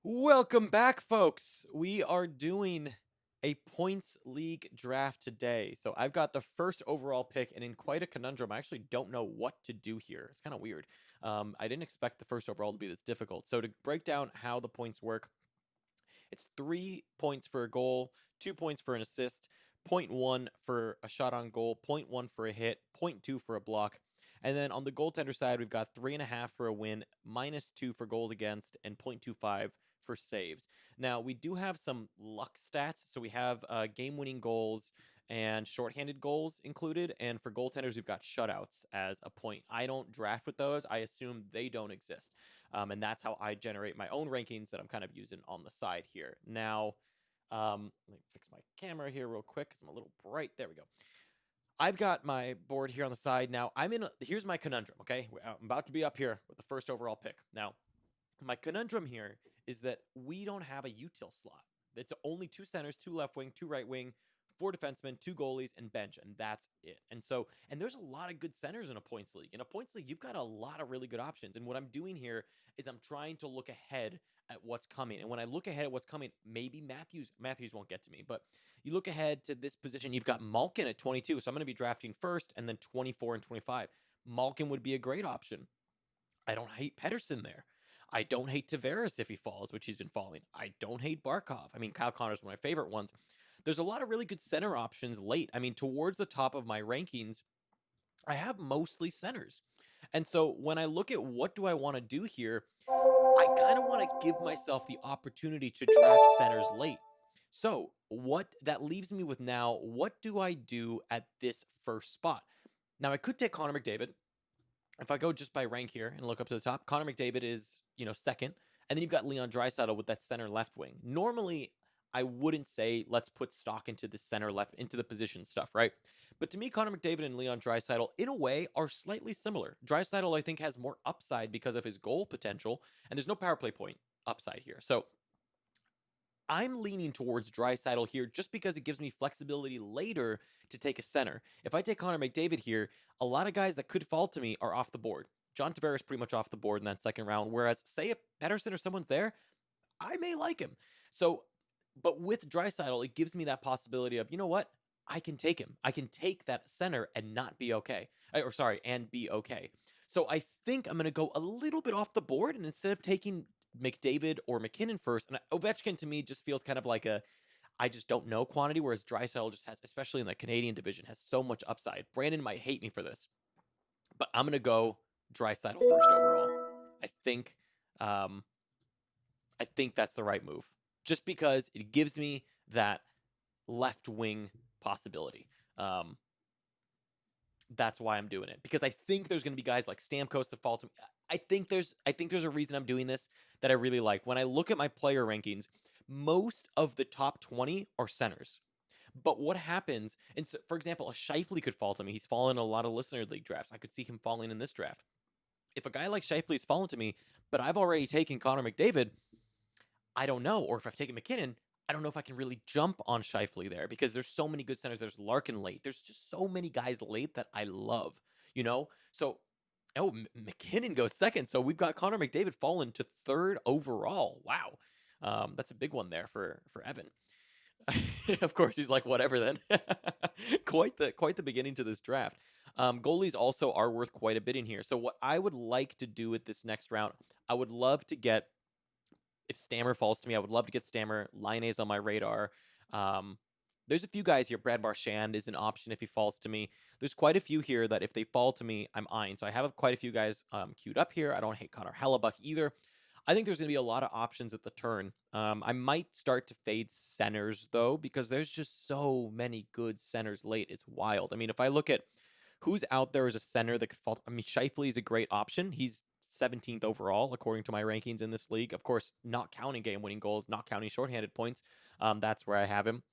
Welcome back, folks. We are doing a points league draft today. So I've got the first overall pick, and in quite a conundrum. I actually don't know what to do here. It's kind of weird. I didn't expect the first overall to be this difficult. So to break down how the points work, it's 3 points for a goal, 2 points for an assist, point 0.1 for a shot on goal, point 0.1 for a hit, point 0.2 for a block. And then on the goaltender side, we've got 3.5 for a win, -2 for goals against, and 0.25 for saves. Now, we do have some luck stats. So we have game winning goals and shorthanded goals included. And for goaltenders, we've got shutouts as a point. I don't draft with those, I assume they don't exist. And that's how I generate my own rankings that I'm kind of using on the side here. Now, let me fix my camera here real quick because I'm a little bright. There we go. I've got my board here on the side. Now, here's my conundrum, okay? I'm about to be up here with the first overall pick. Now, my conundrum here is that we don't have a util slot. It's only 2 centers, 2 left wing, 2 right wing, 4 defensemen, 2 goalies, and bench, and that's it. And there's a lot of good centers in a points league. In a points league, you've got a lot of really good options. And what I'm doing here is I'm trying to look ahead at what's coming. And when I look ahead at what's coming, maybe Matthews won't get to me, but you look ahead to this position, you've got Malkin at 22. So I'm going to be drafting first, and then 24 and 25. Malkin would be a great option. I don't hate Pedersen there. I don't hate Tavares if he falls, which he's been falling. I don't hate Barkov. I mean, Kyle Connor's one of my favorite ones. There's a lot of really good center options late. I mean, towards the top of my rankings, I have mostly centers. And so when I look at what do I want to do here, I kind of want to give myself the opportunity to draft centers late. So what that leaves me with now, what do I do at this first spot? Now I could take Connor McDavid. If I go just by rank here and look up to the top, Connor McDavid is, second. And then you've got Leon Draisaitl with that center left wing. Normally, I wouldn't say let's put stock into the center left, into the position stuff, right? But to me, Connor McDavid and Leon Draisaitl, in a way, are slightly similar. Draisaitl, I think, has more upside because of his goal potential, and there's no power play point upside here. So I'm leaning towards Draisaitl here just because it gives me flexibility later to take a center. If I take Connor McDavid here, a lot of guys that could fall to me are off the board. John Tavares pretty much off the board in that second round, whereas say if Pedersen or someone's there, I may like him. So, but with Draisaitl, it gives me that possibility of, you know what? I can take him. I can take that center and not be okay. Or sorry, and be okay. So I think I'm going to go a little bit off the board, and instead of taking McDavid or McKinnon first, and Ovechkin to me just feels kind of like a I just don't know quantity, whereas Draisaitl just has, especially in the Canadian division, has so much upside. Brandon might hate me for this, but I'm gonna go Draisaitl first overall. I think, um, I think that's the right move, just because it gives me that left wing possibility. Um, that's why I'm doing it, because I think there's going to be guys like Stamkos to fall to me. I think there's a reason I'm doing this that I really like. When I look at my player rankings, most of the top 20 are centers. But what happens, and so, for example, a Shifley could fall to me. He's fallen in a lot of listener league drafts. I could see him falling in this draft. If a guy like Shifley's fallen to me, but I've already taken Connor McDavid, I don't know. Or if I've taken McKinnon, I don't know if I can really jump on Shifley there because there's so many good centers. There's Larkin late. There's just so many guys late that I love, you know? So, McKinnon goes second. So we've got Connor McDavid falling to third overall. Wow. That's a big one there for Evan. Of course, he's like, whatever then. Quite the beginning to this draft. Goalies also are worth quite a bit in here. So what I would like to do with this next round, I would love to get, if Stammer falls to me, I would love to get Stammer. Laine's on my radar. Um, there's a few guys here. Brad Marchand is an option if he falls to me. There's quite a few here that if they fall to me, I'm eyeing. So I have quite a few guys queued up here. I don't hate Connor Hellebuck either. I think there's going to be a lot of options at the turn. I might start to fade centers, though, because there's just so many good centers late. It's wild. I mean, if I look at who's out there as a center that could fall, I mean, Shifley is a great option. He's 17th overall, according to my rankings in this league. Of course, not counting game-winning goals, not counting shorthanded points. That's where I have him.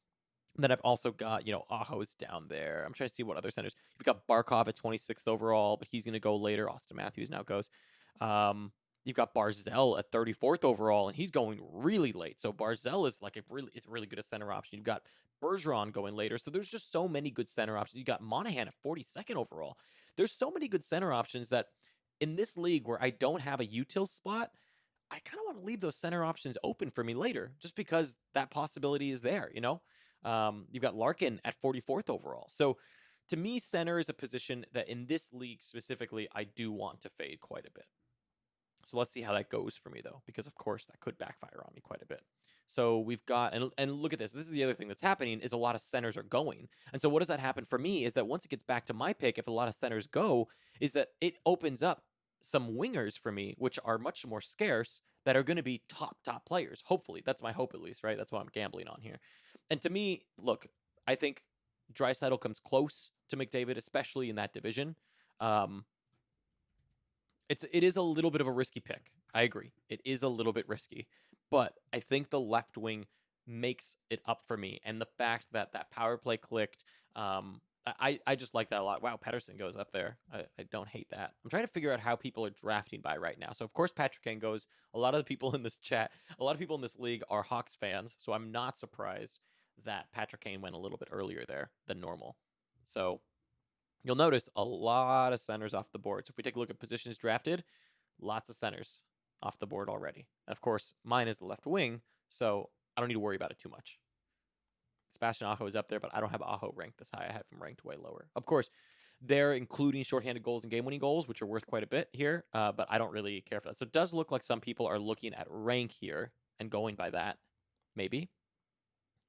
Then I've also got, Aho's down there. I'm trying to see what other centers. You've got Barkov at 26th overall, but he's going to go later. Austin Matthews now goes. You've got Barzell at 34th overall, and he's going really late. So Barzell is like really good a center option. You've got Bergeron going later. So there's just so many good center options. You got Monahan at 42nd overall. There's so many good center options that in this league where I don't have a util spot, I kind of want want to leave those center options open for me later, just because that possibility is there. You've got Larkin at 44th overall. So to me, center is a position that in this league specifically, I do want to fade quite a bit. So let's see how that goes for me, though, because of course that could backfire on me quite a bit. So we've got, and look at this. This is the other thing that's happening is a lot of centers are going. And so what does that happen for me is that once it gets back to my pick, if a lot of centers go, is that it opens up some wingers for me, which are much more scarce, that are going to be top players. Hopefully. That's my hope, at least, right? That's what I'm gambling on here. And to me, look, I think Draisaitl comes close to McDavid, especially in that division. It is a little bit of a risky pick. I agree. It is a little bit risky, but I think the left wing makes it up for me, and the fact that that power play clicked, I just like that a lot. Wow, Pedersen goes up there. I don't hate that. I'm trying to figure out how people are drafting by right now. So of course Patrick Kane goes. A lot of the people in this chat, a lot of people in this league are Hawks fans, so I'm not surprised that Patrick Kane went a little bit earlier there than normal. So you'll notice a lot of centers off the board. So if we take a look at positions drafted, lots of centers off the board already. And of course, mine is the left wing, so I don't need to worry about it too much. Sebastian Aho is up there, but I don't have Aho ranked this high. I have him ranked way lower. Of course, they're including shorthanded goals and game-winning goals, which are worth quite a bit here, but I don't really care for that. So it does look like some people are looking at rank here and going by that, maybe.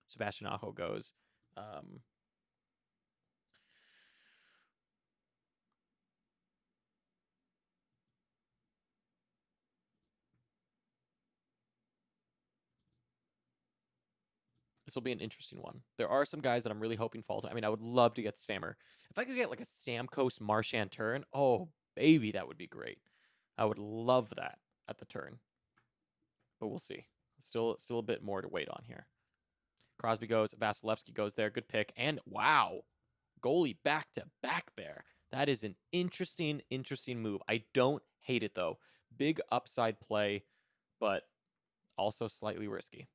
Sebastian Aho goes. This will be an interesting one. There are some guys that I'm really hoping fall to. I mean, I would love to get Stammer. If I could get like a Stamkos Marchand turn, oh, baby, that would be great. I would love that at the turn. But we'll see. Still a bit more to wait on here. Crosby goes. Vasilevsky goes there. Good pick. And wow, goalie back to back there. That is an interesting move. I don't hate it, though. Big upside play, but also slightly risky.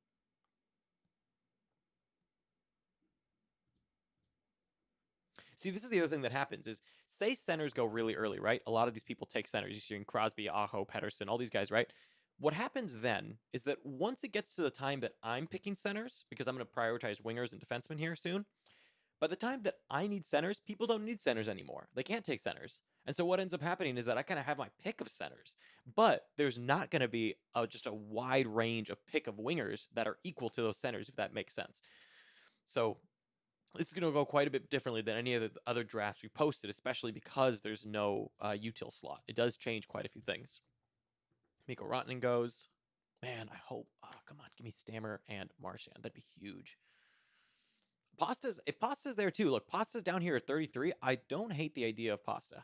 See, this is the other thing that happens is, say centers go really early, right? A lot of these people take centers. You're seeing Crosby, Aho, Pedersen, all these guys, right? What happens then is that once it gets to the time that I'm picking centers, because I'm going to prioritize wingers and defensemen here soon, by the time that I need centers, people don't need centers anymore. They can't take centers. And so what ends up happening is that I kind of have my pick of centers, but there's not going to be just a wide range of pick of wingers that are equal to those centers, if that makes sense. So this is going to go quite a bit differently than any of the other drafts we posted, especially because there's no util slot. It does change quite a few things. Mikko Rantanen goes. Man, I hope. Oh, come on, give me Stammer and Marchand. That'd be huge. If Pasta's there too. Look, Pasta's down here at 33. I don't hate the idea of Pasta.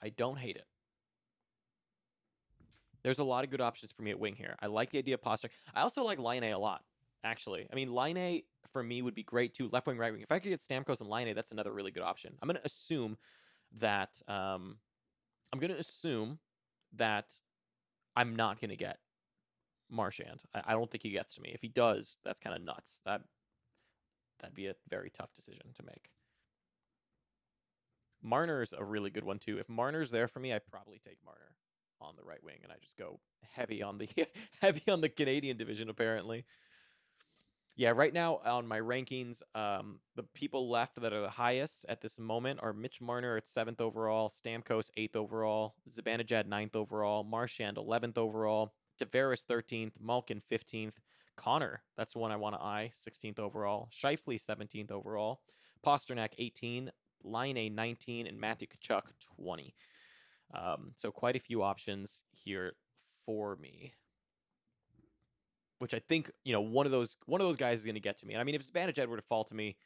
I don't hate it. There's a lot of good options for me at wing here. I like the idea of Pasta. I also like Line A lot, actually. I mean, Line A for me would be great too. Left wing, right wing. If I could get Stamkos and Line A, that's another really good option. I'm going to assume that I'm not going to get Marchand. I don't think he gets to me. If he does, that's kind of nuts. That'd be a very tough decision to make. Marner's a really good one too. If Marner's there for me, I probably take Marner on the right wing, and I just go heavy on the heavy on the Canadian division. Apparently, yeah. Right now on my rankings, the people left that are the highest at this moment are Mitch Marner at 7th overall, Stamkos 8th overall, Zibanejad 9th overall, Marchand 11th overall, Tavares 13th, Malkin 15th, Connor, that's the one I want to eye, 16th overall, Scheifele 17th overall, Pasternak 18, Line 19, and Matthew Tkachuk 20. So quite a few options here for me, which I think, one of those guys is going to get to me. And I mean, if Zibanejad were to fall to me,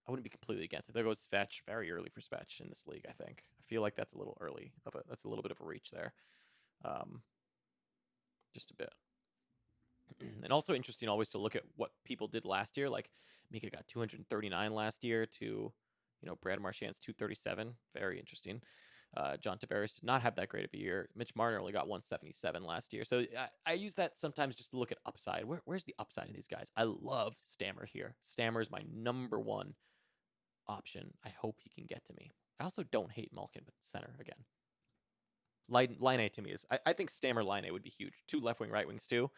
I wouldn't be completely against it. There goes Svech, very early for Svech in this league. I think. I feel like that's a little early. That's a little bit of a reach there, just a bit. And also interesting always to look at what people did last year. Like Mika got 239 last year to, Brad Marchand's 237. Very interesting. John Tavares did not have that great of a year. Mitch Marner only got 177 last year. So I use that sometimes just to look at upside. Where's the upside in these guys? I love Stammer here. Stammer is my number one option. I hope he can get to me. I also don't hate Malkin, but center again. Line A to me is I think Stammer Line A would be huge. 2 left wing, right wings too.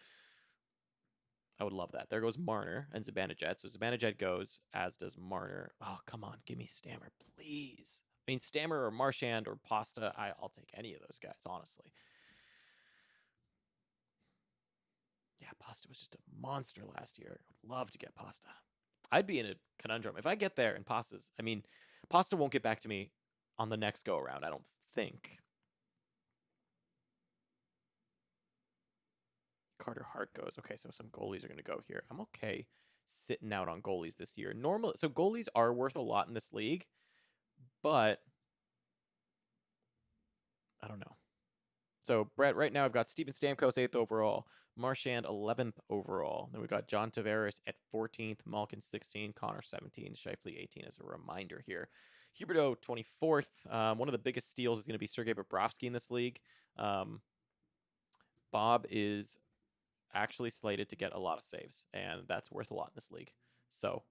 I would love that. There goes Marner and Zibanejad. So Zibanejad goes, as does Marner. Oh, come on. Give me Stammer, please. I mean, Stammer or Marchand or Pasta, I'll take any of those guys, honestly. Yeah, Pasta was just a monster last year. I would love to get Pasta. I'd be in a conundrum. If I get there and Pasta's, I mean, Pasta won't get back to me on the next go around, I don't think. Carter Hart goes. Okay, so some goalies are going to go here. I'm okay sitting out on goalies this year. So goalies are worth a lot in this league, but I don't know. So Brett, right now I've got Steven Stamkos 8th overall, Marchand 11th overall. Then we've got John Tavares at 14th, Malkin 16, Connor 17, Scheifele 18 as a reminder here. Huberdeau 24th. One of the biggest steals is going to be Sergei Bobrovsky in this league. Bob is actually slated to get a lot of saves, and that's worth a lot in this league. So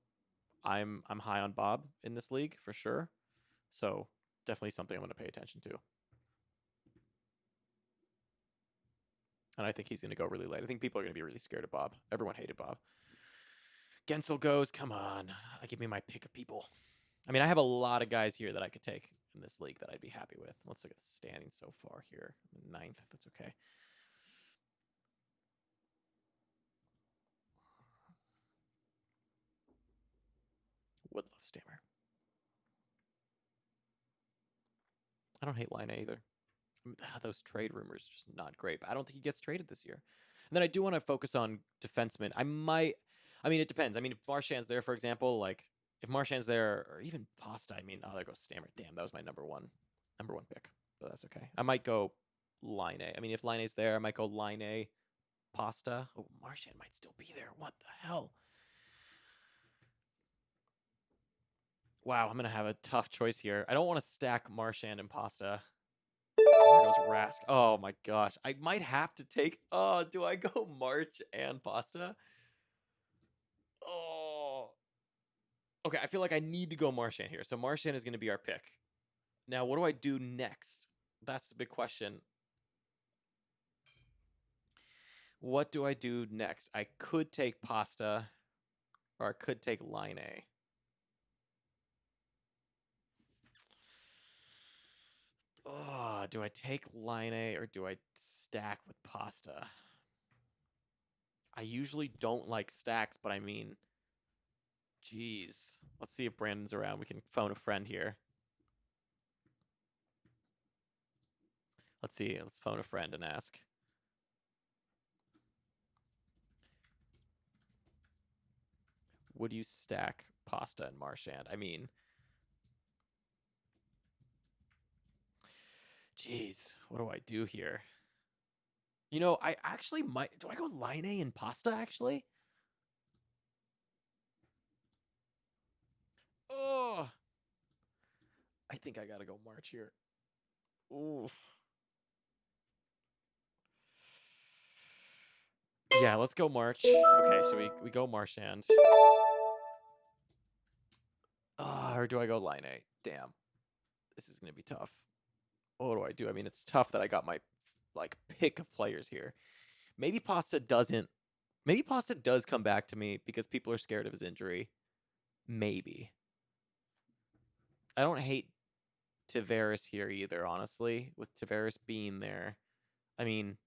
I'm high on Bob in this league for sure. So definitely something I'm going to pay attention to. And I think he's going to go really late. I think people are going to be really scared of Bob. Everyone hated Bob. Gensel goes. Come on. Give me my pick of people. I mean, I have a lot of guys here that I could take in this league that I'd be happy with. Let's look at the standings so far here. 9th. That's okay. Would love Stammer. I don't hate Line A either. Those trade rumors are just not great, but I don't think he gets traded this year. And then I do want to focus on defensemen. I mean, it depends. I mean, if Marchand's there, for example, like if Marchand's there, or even Pasta, I mean, oh, there goes Stammer. Damn, that was my number one pick, but that's okay. I might go Line A. I mean, if Line A's there, I might go Line A, Pasta. Oh, Marchand might still be there. What the hell? Wow, I'm going to have a tough choice here. I don't want to stack Marchand and Pasta. There goes Rask. Oh my gosh. I might have to take. Oh, do I go March and Pasta? Oh. Okay, I feel like I need to go Marchand here. So Marchand is going to be our pick. Now, what do I do next? That's the big question. What do I do next? I could take Pasta, or I could take Line A. Oh, do I take Line A or do I stack with Pasta? I usually don't like stacks, but I mean, geez. Let's see if Brandon's around. We can phone a friend here. Let's see. Let's phone a friend and ask. Would you stack Pasta and Marchand? I mean, geez, what do I do here? You know, I actually might. Do I go Line A and Pasta, actually? Oh, I think I got to go March here. Ooh. Yeah, let's go March. Okay, so we go Marchand. Or do I go Line A? Damn. This is going to be tough. What do I do? I mean, it's tough that I got my like pick of players here. Maybe Pasta doesn't. Maybe Pasta does come back to me because people are scared of his injury. Maybe. I don't hate Tavares here either, honestly. With Tavares being there, I mean,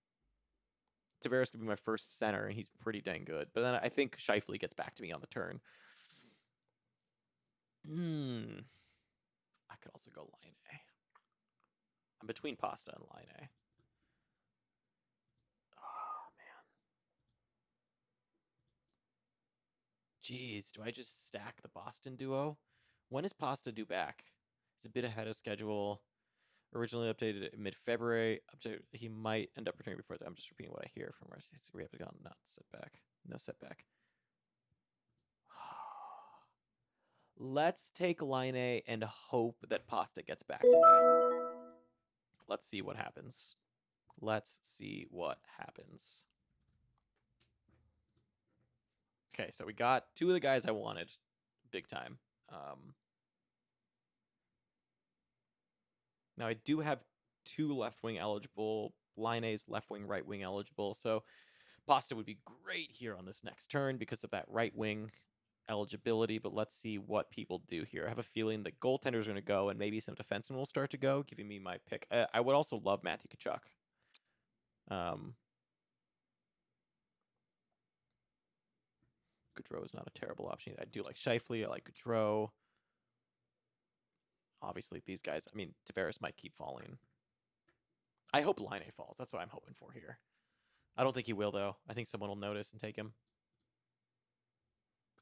Tavares could be my first center, and he's pretty dang good. But then I think Scheifele gets back to me on the turn. I could also go Line A. I'm between Pasta and Line A. Oh, man. Jeez, do I just stack the Boston duo? When is Pasta due back? He's a bit ahead of schedule. Originally updated in mid-February. He might end up returning before that. I'm just repeating what I hear from our not setback. No setback. Let's take Line A and hope that Pasta gets back to me. Let's see what happens. Let's see what happens. Okay, so we got 2 of the guys I wanted big time. Now I do have 2 left wing eligible. Line's left wing, right wing eligible. So Pasta would be great here on this next turn because of that right wing eligibility. But let's see what people do here. I have a feeling the goaltender is going to go, and maybe some defensemen will start to go, giving me my pick. I would also love Matthew Tkachuk. Gaudreau is not a terrible option. I do like Scheifele. I like Gaudreau. Obviously, these guys, I mean, Tavares might keep falling. I hope Line falls. That's what I'm hoping for here. I don't think he will, though. I think someone will notice and take him.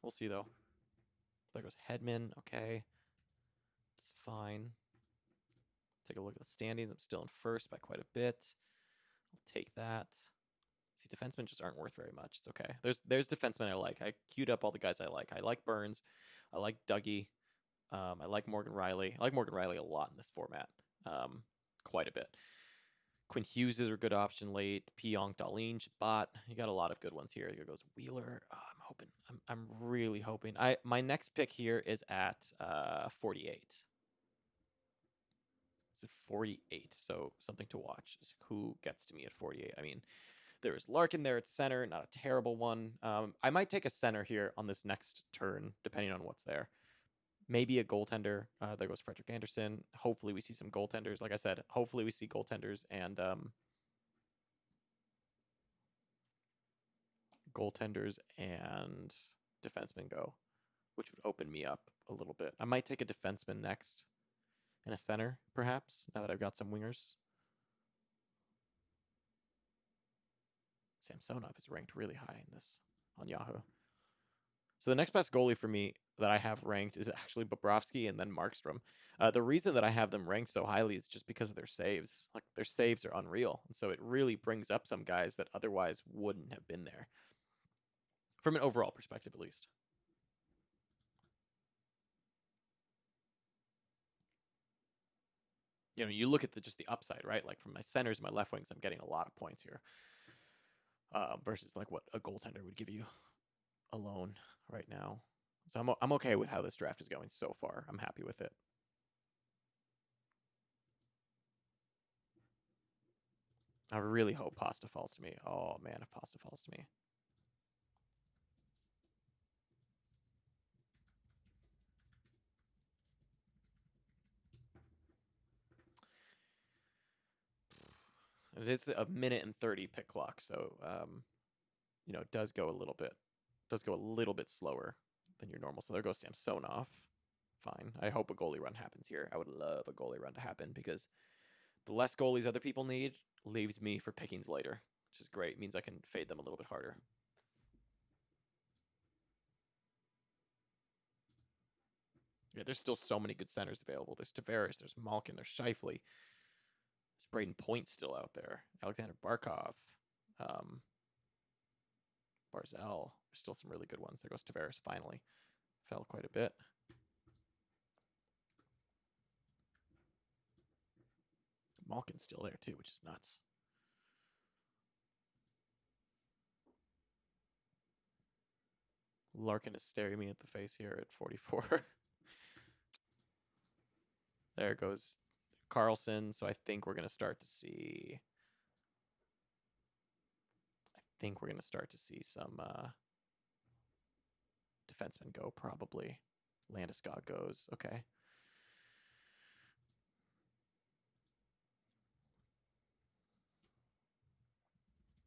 We'll see, though. There goes Hedman. Okay. It's fine. Take a look at the standings. I'm still in first by quite a bit. I'll take that. See, defensemen just aren't worth very much. It's okay. There's defensemen I like. I queued up all the guys I like. I like Burns. I like Dougie. I like Morgan Riley. I like Morgan Riley a lot in this format. Quite a bit. Quinn Hughes is a good option late. Pionk, Dahlin, Chabot. You got a lot of good ones here. Here goes Wheeler. I'm hoping. I'm really hoping. My next pick here is at 48. It's at 48. So something to watch is who gets to me at 48. I mean, there is Larkin there at center. Not a terrible one. I might take a center here on this next turn, depending on what's there. Maybe a goaltender. There goes Frederick Anderson. Hopefully we see some goaltenders. Like I said, hopefully we see goaltenders and defensemen go, which would open me up a little bit. I might take a defenseman next and a center, perhaps, now that I've got some wingers. Samsonov is ranked really high in this on Yahoo. So the next best goalie for me that I have ranked is actually Bobrovsky and then Markstrom. The reason that I have them ranked so highly is just because of their saves. Like, their saves are unreal. And so it really brings up some guys that otherwise wouldn't have been there. From an overall perspective, at least. You know, you look at just the upside, right? Like, from my centers, my left wings, I'm getting a lot of points here. Versus like what a goaltender would give you alone right now. So I'm okay with how this draft is going so far. I'm happy with it. I really hope Pasta falls to me. Oh, man, if Pasta falls to me. It is a minute and 30 pick clock, so you know, it does go a little bit slower than your normal. So there goes Samsonov. Fine. I hope a goalie run happens here. I would love a goalie run to happen because the less goalies other people need leaves me for pickings later, which is great. It means I can fade them a little bit harder. Yeah, there's still so many good centers available. There's Tavares, there's Malkin, there's Scheifele. There's Braden Point still out there. Alexander Barkov. Barzell. There's still some really good ones. There goes Tavares finally. Fell quite a bit. Malkin's still there too, which is nuts. Larkin is staring me at the face here at 44. There goes Carlson. So I think we're going to start to see... some defensemen go, probably. Landeskog goes. Okay.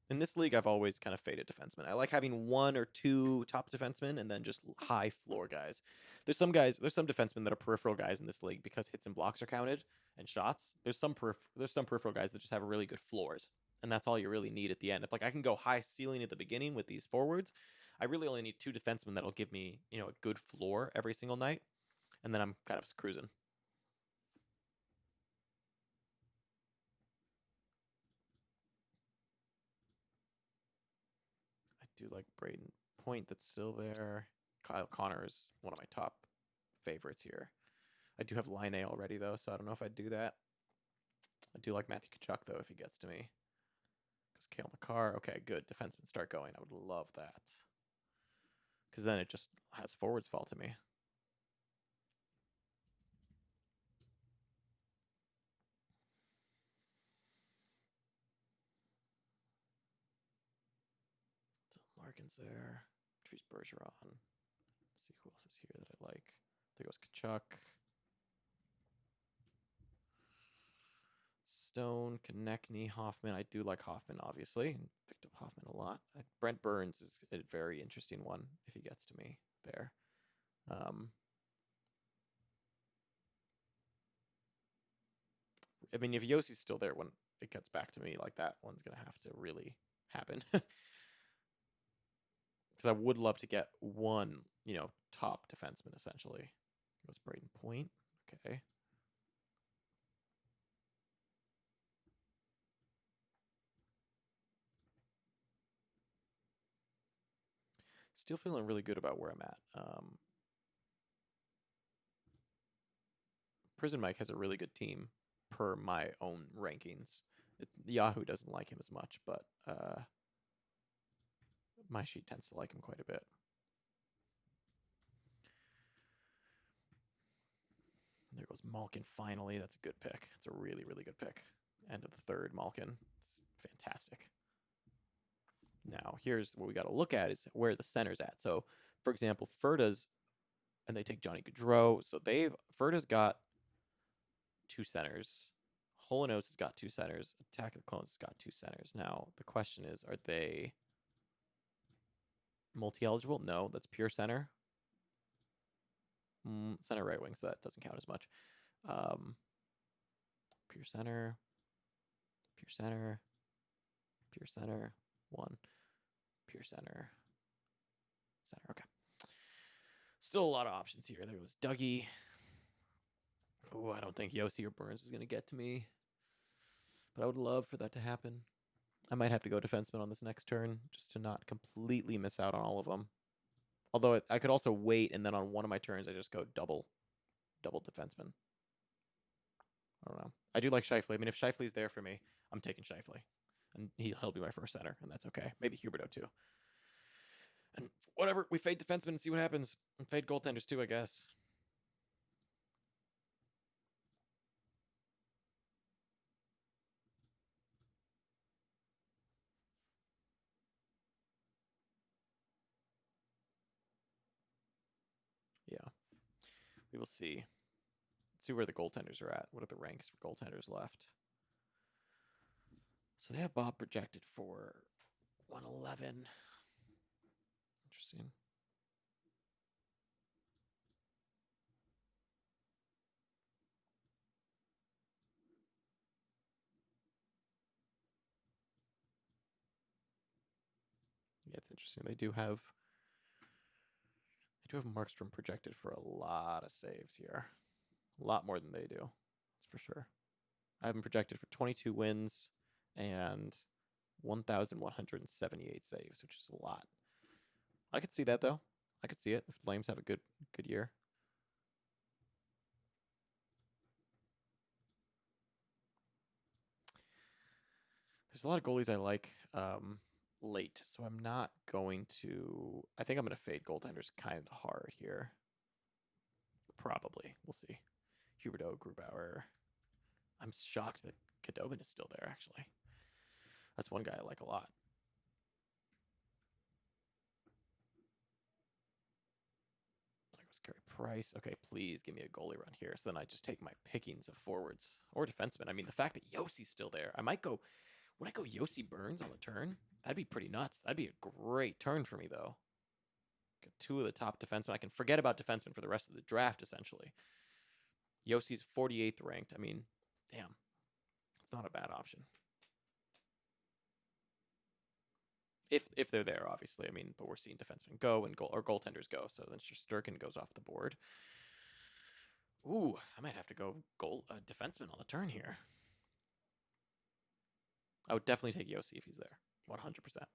In this league, I've always kind of faded defensemen. I like having 1 or 2 top defensemen and then just high floor guys. There's some defensemen that are peripheral guys in this league because hits and blocks are counted and shots. There's some peripheral guys that just have really good floors, and that's all you really need at the end. If like I can go high ceiling at the beginning with these forwards, I really only need 2 defensemen that'll give me, you know, a good floor every single night, and then I'm kind of cruising. Do like Braden Point that's still there. Kyle Connor is one of my top favorites here. I do have Line already, though, so I don't know if I'd do that. I do like Matthew Tkachuk, though, if he gets to me. Because Kale McCarr. Okay, good. Defensemen start going. I would love that. Because then it just has forwards fall to me. Larkin's there. Trees Bergeron. Let's see who else is here that I like. There goes Kachuk. Stone, Konechny, Hoffman. I do like Hoffman, obviously. And picked up Hoffman a lot. Brent Burns is a very interesting one if he gets to me there. I mean, if Yossi's still there when it gets back to me, like that one's going to have to really happen. Because I would love to get one, top defenseman, essentially. Goes Braden Point. Okay. Still feeling really good about where I'm at. Prison Mike has a really good team per my own rankings. Yahoo doesn't like him as much, but my sheet tends to like him quite a bit. There goes Malkin finally. That's a good pick. It's a really, really good pick. End of the third, Malkin. It's fantastic. Now, here's what we got to look at is where the center's at. So, for example, Ferda's, and they take Johnny Gaudreau. So Ferda's got 2 centers. Holonos has got 2 centers. Attack of the Clones has got 2 centers. Now, the question is, are they multi-eligible? No, that's pure center. Center right wing, so that doesn't count as much. Pure center. Pure center. Pure center. 1. Pure center. Center, okay. Still a lot of options here. There was Dougie. Oh, I don't think Yossi or Burns is going to get to me. But I would love for that to happen. I might have to go defenseman on this next turn just to not completely miss out on all of them. Although I could also wait, and then on one of my turns, I just go double defenseman. I don't know. I do like Scheifele. I mean, if Scheifele's there for me, I'm taking Scheifele. And he'll be my first center, and that's okay. Maybe Huberto, too. And whatever, we fade defenseman and see what happens. And fade goaltenders, too, I guess. Yeah. We will see. Let's see where the goaltenders are at. What are the ranks for goaltenders left? So they have Bob projected for 111. Interesting. Yeah, it's interesting. They do have Markstrom projected for a lot of saves here. A lot more than they do. That's for sure. I have him projected for 22 wins and 1,178 saves, which is a lot. I could see that, though. I could see it if the Flames have a good year. There's a lot of goalies I like late, so I'm not going to... I think I'm going to fade goaltenders kind of hard here. Probably. We'll see. Huberto, Grubauer. I'm shocked that Khudobin is still there, actually. That's one guy I like a lot. There goes Carey Price. Okay, please give me a goalie run here. So then I just take my pickings of forwards or defensemen. I mean, the fact that Yossi's still there, I might go... Would I go Yossi Burns on the turn? That'd be pretty nuts. That'd be a great turn for me, though. Got 2 of the top defensemen. I can forget about defensemen for the rest of the draft, essentially. Yossi's 48th ranked. I mean, damn. It's not a bad option. If they're there, obviously. I mean, but we're seeing defensemen go and goaltenders go. So then Shesterkin goes off the board. Ooh, I might have to go defenseman on the turn here. I would definitely take Yossi if he's there. 100%.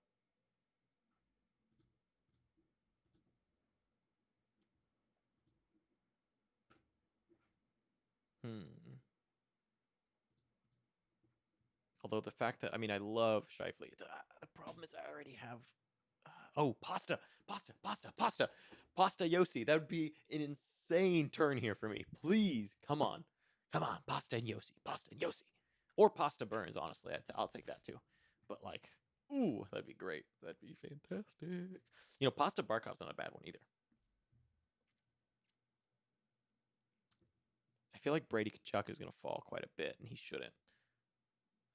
Although the fact that, I mean, I love Scheifele. The problem is I already have... Pasta Yossi. That would be an insane turn here for me. Please, come on. Pasta and Yossi. Or Pasta Burns, honestly. I'll take that too. But, like, Ooh, that'd be great. That'd be fantastic. You know, Pasta Barkov's not a bad one either. I feel like Brady Kachuk is going to fall quite a bit, and he shouldn't.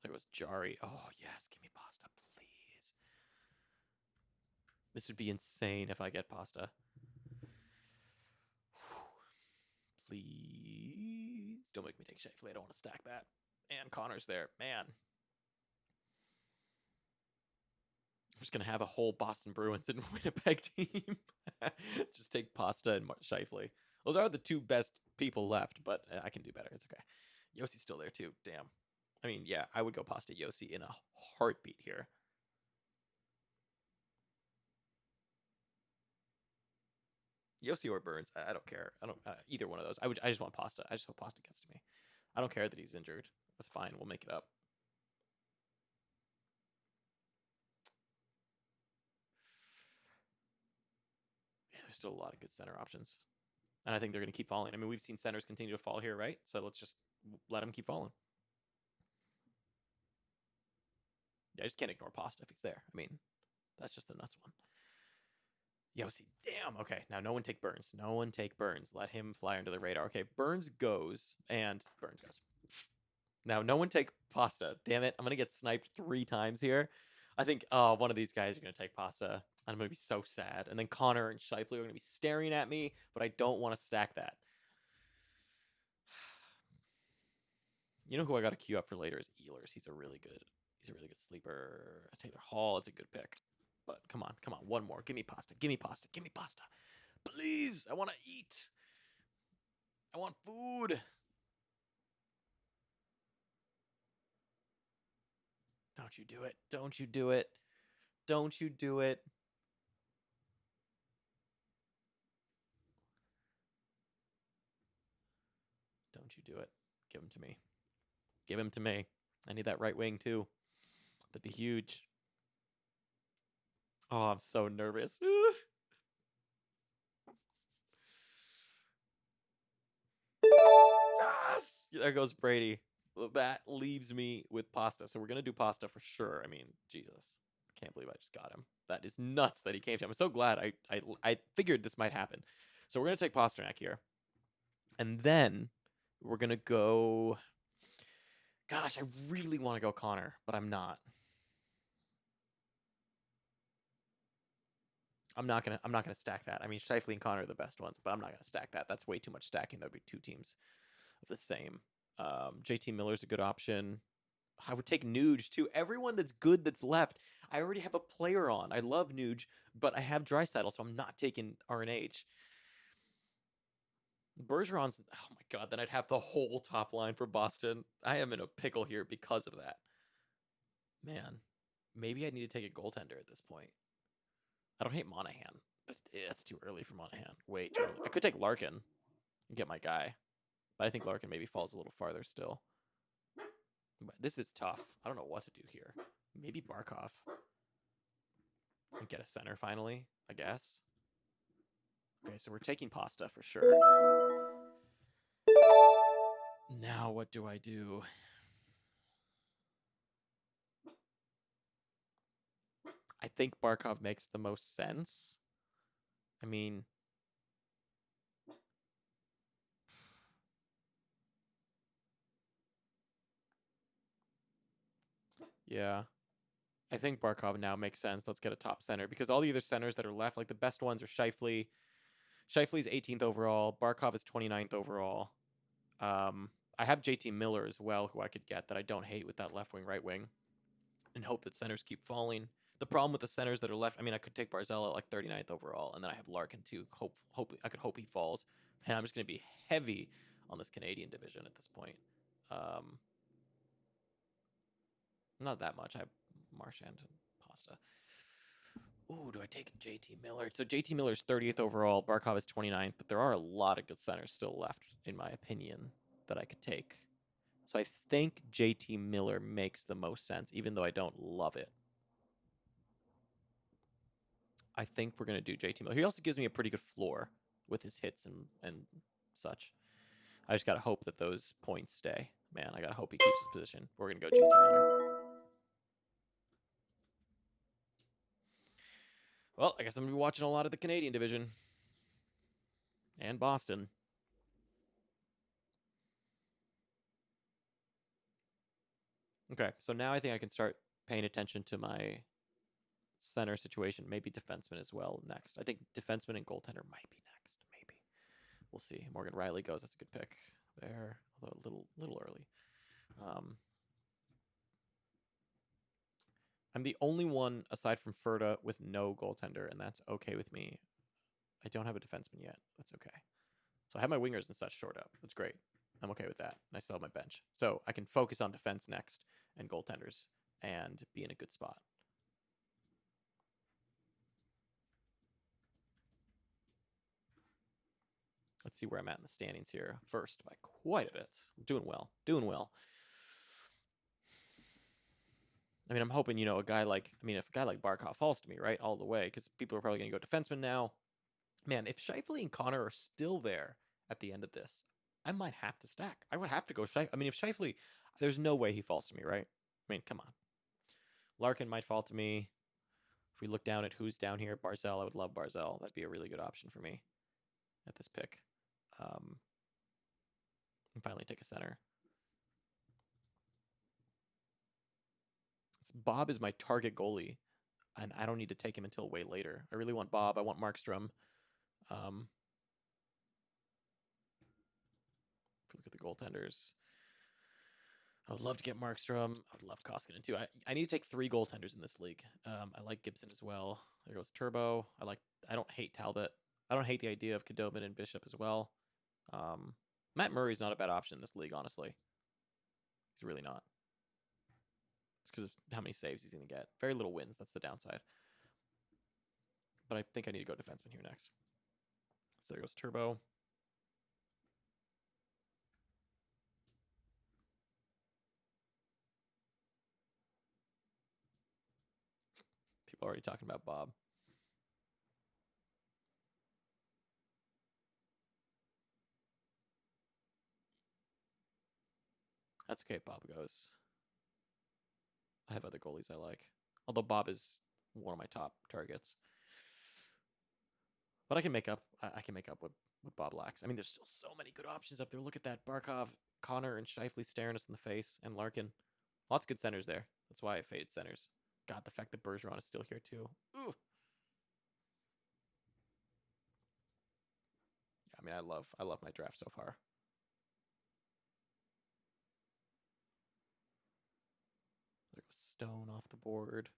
There was Jari. Oh, yes. Give me Pasta, please. This would be insane if I get Pasta. Please. Don't make me take Shifley. I don't want to stack that. And Connor's there. Man. I'm just going to have a whole Boston Bruins and Winnipeg team. Just take Pasta and Shifley. Those are the two best people left, but I can do better. It's okay. Yossi's still there, too. Damn. I mean, yeah, I would go Pasta Yossi in a heartbeat here. Yossi or Burns, I don't care. I don't either one of those. I just want Pasta. I just hope Pasta gets to me. I don't care that he's injured. That's fine. We'll make it up. Yeah, there's still a lot of good center options. And I think they're going to keep falling. I mean, we've seen centers continue to fall here, right? So let's just let them keep falling. Yeah, I just can't ignore Pasta if he's there. I mean, that's just the nuts one. Yossi, damn. Okay, now no one take Burns. No one take Burns. Let him fly under the radar. Okay, Burns goes, and Burns goes. Now, no one take Pasta. Damn it. I'm going to get sniped 3 times here. I think one of these guys are going to take Pasta. I'm going to be so sad. And then Connor and Shifley are going to be staring at me, but I don't want to stack that. You know who I got to queue up for later is Ehlers. He's a really good sleeper. Taylor Hall, it's a good pick. But come on. One more. Give me Pasta. Give me Pasta. Please. I want to eat. I want food. Don't you do it. Don't you do it. Don't you do it. Don't you do it. Give him to me. Give him to me. I need that right wing too. That'd be huge. Oh, I'm so nervous. Yes! There goes Brady. That leaves me with Pasta. So we're going to do Pasta for sure. I mean, Jesus. Can't believe I just got him. That is nuts that he came to him. I'm so glad I figured this might happen. So we're going to take Pasternak here. And then we're going to go... Gosh, I really want to go Connor, but I'm not. I'm not gonna stack that. I mean, Shifley and Connor are the best ones, but I'm not gonna stack that. That's way too much stacking. That would be 2 teams of the same. JT Miller's a good option. I would take Nuge too. Everyone that's good that's left, I already have a player on. I love Nuge, but I have Draisaitl, so I'm not taking RNH. Bergeron's, oh my god, then I'd have the whole top line for Boston. I am in a pickle here because of that. Man, maybe I need to take a goaltender at this point. I don't hate Monahan, but it's too early for Monahan. Way too early. I could take Larkin and get my guy, but I think Larkin maybe falls a little farther still. But this is tough. I don't know what to do here. Maybe Barkov. And get a center finally, I guess. Okay, so we're taking Pasta for sure. Now what do I do? I think Barkov makes the most sense. I mean... Yeah. I think Barkov now makes sense. Let's get a top center. Because all the other centers that are left, like the best ones are Shifley. Shifley's 18th overall. Barkov is 29th overall. I have JT Miller as well, who I could get that I don't hate with that left wing, right wing. And hope that centers keep falling. The problem with the centers that are left, I mean, I could take Barzell at like 39th overall, and then I have Larkin too. I could hope he falls. And I'm just going to be heavy on this Canadian division at this point. Not that much. I have Marchand and Pasta. Ooh, do I take JT Miller? So JT Miller's 30th overall. Barkov is 29th, but there are a lot of good centers still left, in my opinion, that I could take. So I think JT Miller makes the most sense, even though I don't love it. I think we're going to do JT Miller. He also gives me a pretty good floor with his hits and such. I just got to hope that those points stay. Man, I got to hope he keeps his position. We're going to go JT Miller. Well, I guess I'm going to be watching a lot of the Canadian division. And Boston. Okay, so now I think I can start paying attention to my center situation. Maybe defenseman as well next. I think defenseman and goaltender might be next. Maybe. We'll see. Morgan Riley goes. That's a good pick there, although a little early. I'm the only one aside from Ferda with no goaltender, and that's okay with me. I don't have a defenseman yet. That's okay. So I have my wingers and such short up. That's great. I'm okay with that. And I still have my bench. So I can focus on defense next and goaltenders and be in a good spot. Let's see where I'm at in the standings here. First by quite a bit. Doing well. Doing well. I mean, I'm hoping, if a guy like Barkov falls to me, right, all the way, because people are probably going to go defenseman now. Man, if Scheifele and Connor are still there at the end of this, I might have to stack. I would have to go Scheifele. I mean, if Scheifele, there's no way he falls to me, right? I mean, come on. Larkin might fall to me. If we look down at who's down here, Barzell, I would love Barzell. That'd be a really good option for me at this pick. And finally take a center. Bob is my target goalie, and I don't need to take him until way later. I really want Bob. I want Markstrom. If we look at the goaltenders, I would love to get Markstrom. I would love Koskinen too. I need to take 3 goaltenders in this league. I like Gibson as well. There goes Turbo. I don't hate Talbot. I don't hate the idea of Kadobin and Bishop as well. Matt Murray's not a bad option in this league, honestly. He's really not. It's because of how many saves he's going to get. Very little wins. That's the downside. But I think I need to go defenseman here next. So there goes Turbo. People already talking about Bob. That's okay if Bob goes. I have other goalies I like. Although Bob is one of my top targets. But I can make up. I can make up what Bob lacks. I mean, there's still so many good options up there. Look at that. Barkov, Connor, and Scheifele staring us in the face. And Larkin. Lots of good centers there. That's why I faded centers. God, the fact that Bergeron is still here too. Ooh. I mean, I love my draft so far. There goes Stone off the board.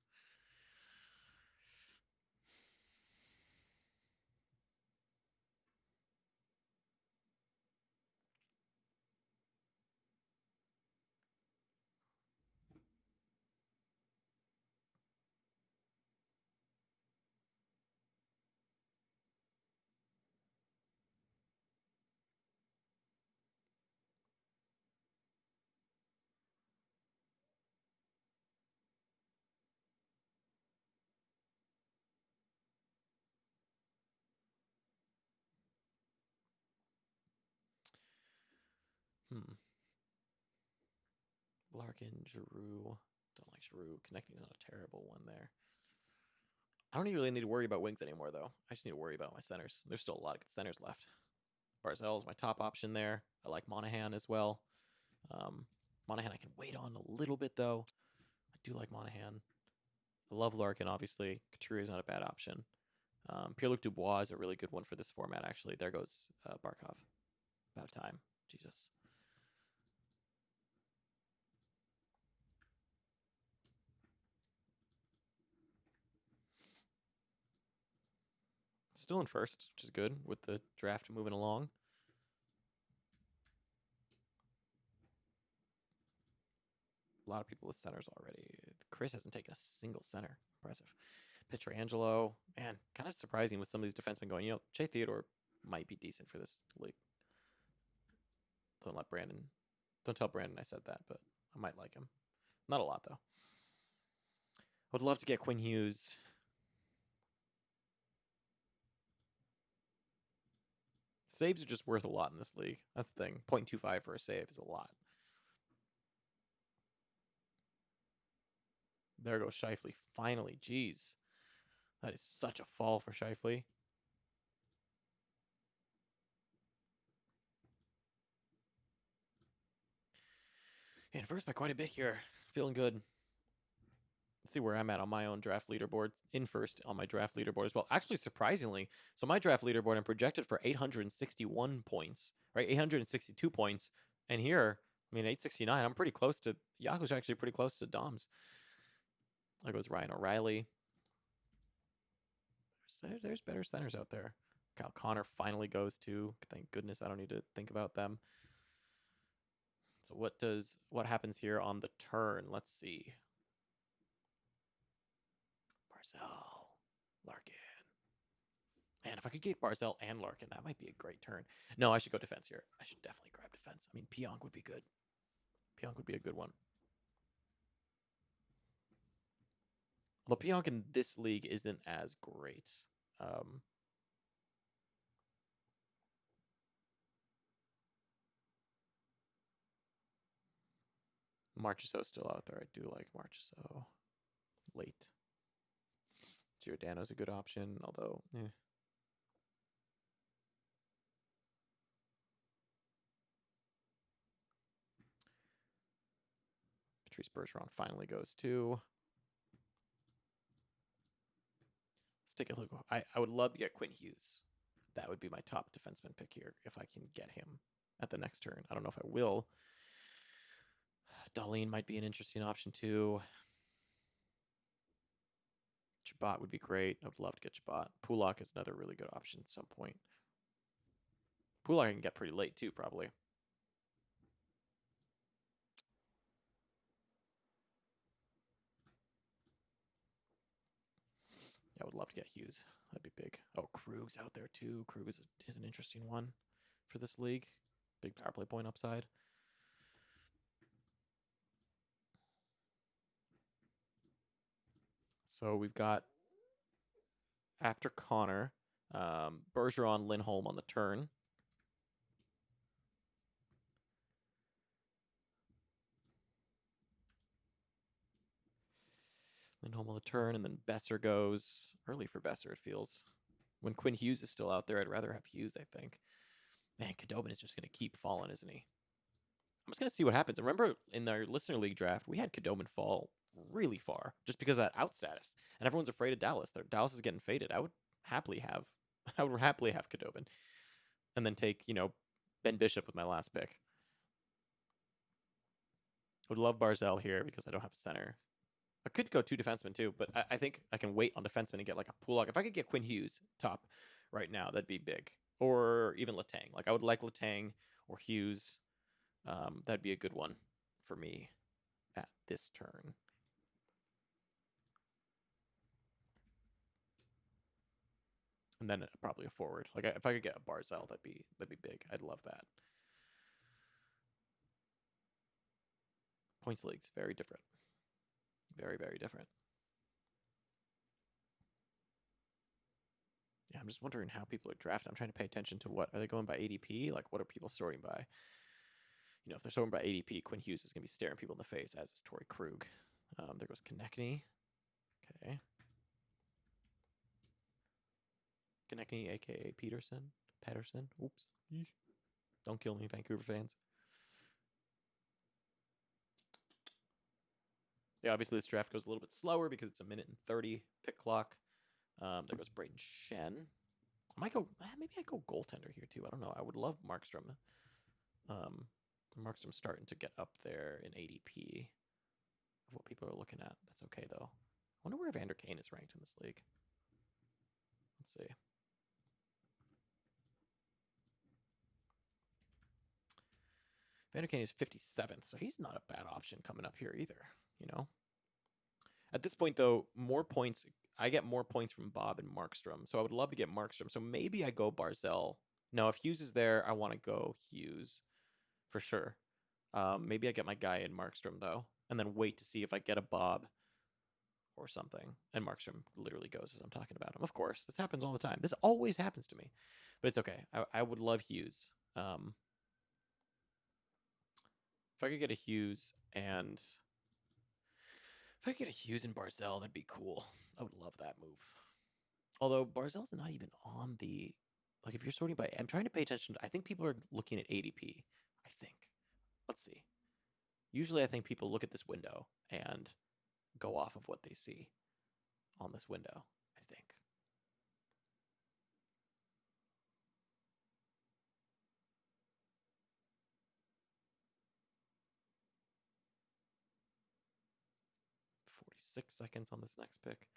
Larkin, Giroux. Don't like Giroux. Connecting's not a terrible one there. I don't even really need to worry about wings anymore, though. I just need to worry about my centers. There's still a lot of good centers left. Barzell is my top option there. I like Monahan as well. Monahan I can wait on a little bit, though. I do like Monahan. I love Larkin, obviously. Couturier is not a bad option. Pierre-Luc Dubois is a really good one for this format, actually. There goes Barkov. About time. Jesus. Still in first, which is good with the draft moving along. A lot of people with centers already. Chris hasn't taken a single center. Impressive. Pietrangelo, man, kind of surprising with some of these defensemen going, Shea Theodore might be decent for this league. Don't tell Brandon I said that, but I might like him. Not a lot, though. I would love to get Quinn Hughes. Saves are just worth a lot in this league. That's the thing. 0.25 for a save is a lot. There goes Scheifele. Finally. Jeez. That is such a fall for Shifley. And first by quite a bit here. Feeling good. Let's see where I'm at on my own draft leaderboard. In first on my draft leaderboard as well. Actually, surprisingly, so my draft leaderboard, I'm projected for 861 points, right? 862 points. And here, I mean, 869, I'm pretty close to, Yahoo's actually pretty close to Dom's. There goes Ryan O'Reilly. There's better centers out there. Kyle Connor finally goes to. Thank goodness I don't need to think about them. So what happens here on the turn? Let's see. Barzell, Larkin. Man, if I could get Barzell and Larkin, that might be a great turn. No, I should go defense here. I should definitely grab defense. I mean, Pionk would be good. Pionk would be a good one. Although Pionk in this league isn't as great. Marchessault's still out there. I do like Marchessault. Late. Giordano's a good option, although, Patrice Bergeron finally goes too. Let's take a look. I would love to get Quinn Hughes. That would be my top defenseman pick here if I can get him at the next turn. I don't know if I will. Darlene might be an interesting option too. Chabot would be great. I would love to get Chabot. Pulak is another really good option at some point. Pulak I can get pretty late too, probably. I would love to get Hughes. That'd be big. Oh, Krug's out there too. Krug is an interesting one for this league. Big power play point upside. So we've got, after Connor, Bergeron, Lindholm on the turn. Lindholm on the turn, and then Besser goes. Early for Besser, it feels. When Quinn Hughes is still out there, I'd rather have Hughes, I think. Man, Khudobin is just going to keep falling, isn't he? I'm just going to see what happens. Remember, in our listener league draft, we had Khudobin fall really far just because of that out status. And everyone's afraid of Dallas. Dallas is getting faded. I would happily have Khudobin. And then take, Ben Bishop with my last pick. Would love Barzell here because I don't have a center. I could go two defensemen too, but I think I can wait on defenseman and get like a Pulak. If I could get Quinn Hughes top right now, that'd be big. Or even Letang. Like I would like Letang or Hughes. That'd be a good one for me at this turn. And then probably a forward. Like if I could get a Barzell, that'd be big. I'd love that. Points leagues, very different. Very, very different. Yeah, I'm just wondering how people are drafting. I'm trying to pay attention to what are they going by ADP? Like what are people sorting by? If they're sorting by ADP, Quinn Hughes is going to be staring people in the face, as is Torrey Krug. There goes Konechny. Okay. Konechny, a.k.a. Patterson. Oops. Yeesh. Don't kill me, Vancouver fans. Yeah, obviously this draft goes a little bit slower because it's a minute and 30 pick clock. There goes Braden Shen. Maybe I go goaltender here too. I don't know. I would love Markstrom. Markstrom's starting to get up there in ADP of what people are looking at. That's okay though. I wonder where Vander Kane is ranked in this league. Let's see. Vander Kane is 57th, so he's not a bad option coming up here either, At this point, though, more points. I get more points from Bob and Markstrom, so I would love to get Markstrom. So maybe I go Barzell. No, if Hughes is there, I want to go Hughes for sure. Maybe I get my guy in Markstrom, though, and then wait to see if I get a Bob or something. And Markstrom literally goes as I'm talking about him. Of course, this happens all the time. This always happens to me, but it's okay. I would love Hughes. If I could get a Hughes and Barzell, that'd be cool. I would love that move. Although Barzell's not even on the, like, if you're sorting by, I'm trying to pay attention. I think people are looking at ADP. I think. Let's see. Usually, I think people look at this window and go off of what they see on this window. I think. $46 on this next pick.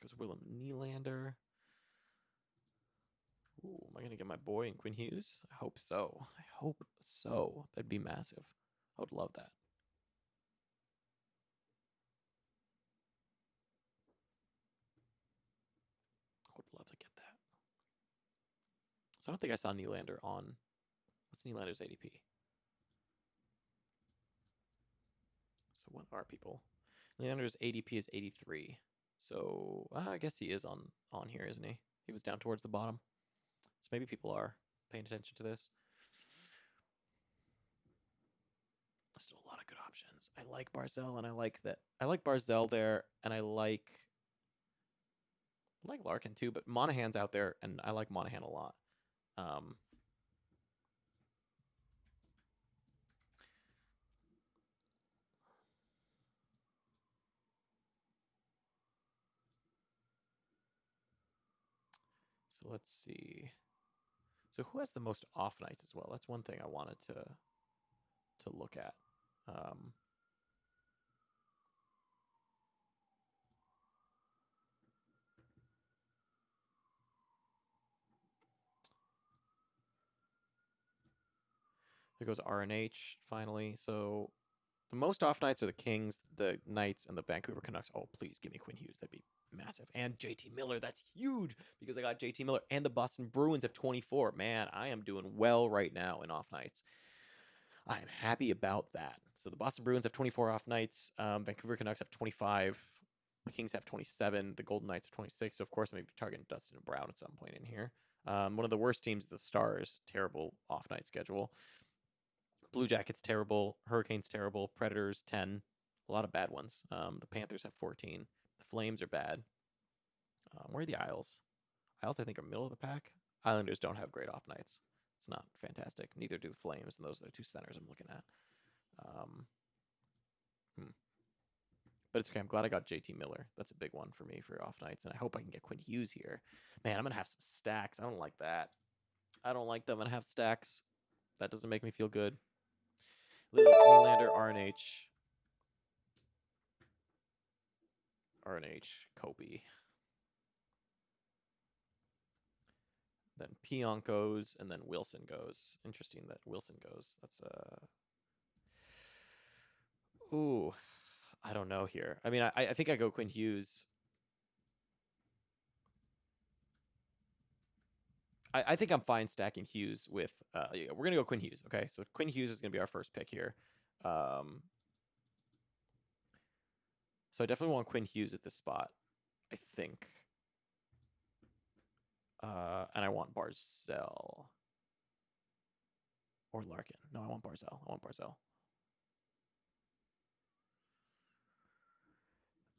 Goes Willem Nylander. Ooh, am I going to get my boy in Quinn Hughes? I hope so. I hope so. That'd be massive. I would love that. I would love to get that. So I don't think I saw Nylander on. What's Nylander's ADP? So what are people? Nylander's ADP is 83. So I guess he is on here, isn't he? He was down towards the bottom. So maybe people are paying attention to this. Still a lot of good options. I like Barzell, and I like that. I like Barzell there, and I like Larkin too. But Monahan's out there, and I like Monahan a lot. So let's see. So who has the most off nights as well? That's one thing I wanted to look at. There goes RNH finally. So the most off nights are the Kings, the Knights, and the Vancouver Canucks. Oh, please give me Quinn Hughes. That'd be massive. And JT Miller. That's huge because I got JT Miller. And the Boston Bruins have 24. Man, I am doing well right now in off nights. I am happy about that. So the Boston Bruins have 24 off nights. Vancouver Canucks have 25. The Kings have 27. The Golden Knights have 26. So, of course, I'm going to be targeting Dustin and Brown at some point in here. One of the worst teams, the Stars. Terrible off night schedule. Blue Jackets, terrible. Hurricanes, terrible. Predators, 10. A lot of bad ones. The Panthers have 14. The Flames are bad. Where are the Isles? Isles, I think, are middle of the pack. Islanders don't have great off nights. It's not fantastic. Neither do the Flames, and those are the two centers I'm looking at. But it's okay. I'm glad I got JT Miller. That's a big one for me for off nights, and I hope I can get Quinn Hughes here. Man, I'm going to have some stacks. I don't like that. I don't like that I'm going to have stacks. That doesn't make me feel good. Nylander, RNH, Kobe. Then Pionk goes, and then Wilson goes. Interesting that Wilson goes. That's ooh, I don't know here. I mean, I think I go Quinn Hughes. I think I'm fine stacking Hughes with. Yeah, we're gonna go Quinn Hughes. Okay, so Quinn Hughes is gonna be our first pick here. So I definitely want Quinn Hughes at this spot. I think. And I want Barzell or Larkin. No, I want Barzell. I want Barzell.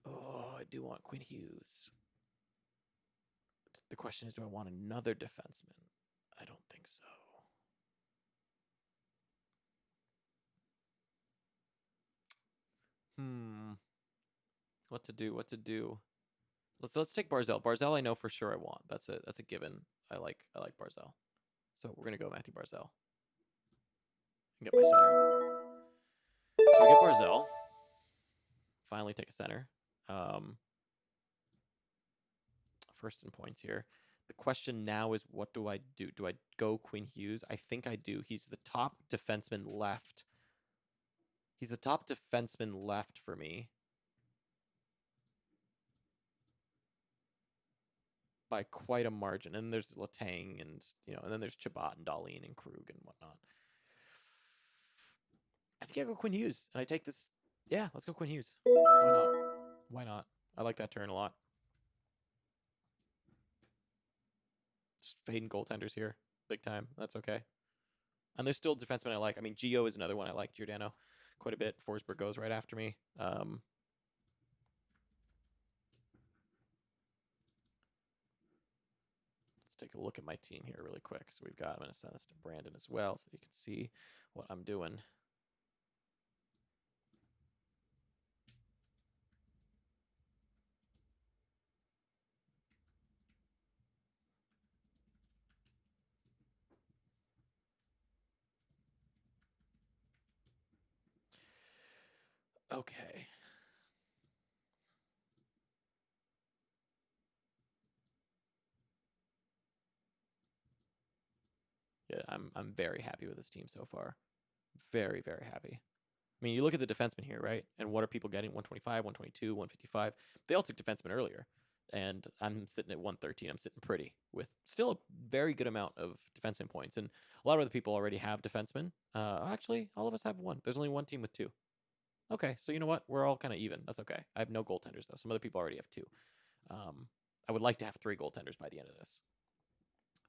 Oh, I do want Quinn Hughes. The question is, do I want another defenseman? I don't think so. What to do? What to do? Let's take Barzell. Barzell, I know for sure I want. That's a given. I like Barzell. So we're gonna go Matthew Barzell and get my center. So we get Barzell. Finally take a center. First in points here. The question now is, what do I do? Do I go Quinn Hughes? I think I do. He's the top defenseman left. He's the top defenseman left for me by quite a margin. And there's Letang and and then there's Chabot and Dahlin and Krug and whatnot. I think I go Quinn Hughes and I take this. Yeah, let's go Quinn Hughes. Why not? Why not? I like that turn a lot. Just fading goaltenders here. big time. That's okay. And there's still defensemen I like. I mean, Gio is another one I like. Giordano quite a bit. Forsberg goes right after me. Let's take a look at my team here really quick. So we've got, I'm going to send this to Brandon as well so you can see what I'm doing. Okay. Yeah, I'm very happy with this team so far. Very, very happy. I mean, you look at the defensemen here, right? And what are people getting? 125, 122, 155. They all took defensemen earlier. And I'm sitting at 113. I'm sitting pretty with still a very good amount of defenseman points. And a lot of other people already have defensemen. Actually, all of us have one. There's only one team with two. Okay, so you know what? We're all kind of even. That's okay. I have no goaltenders, though. Some other people already have two. I would like to have three goaltenders by the end of this.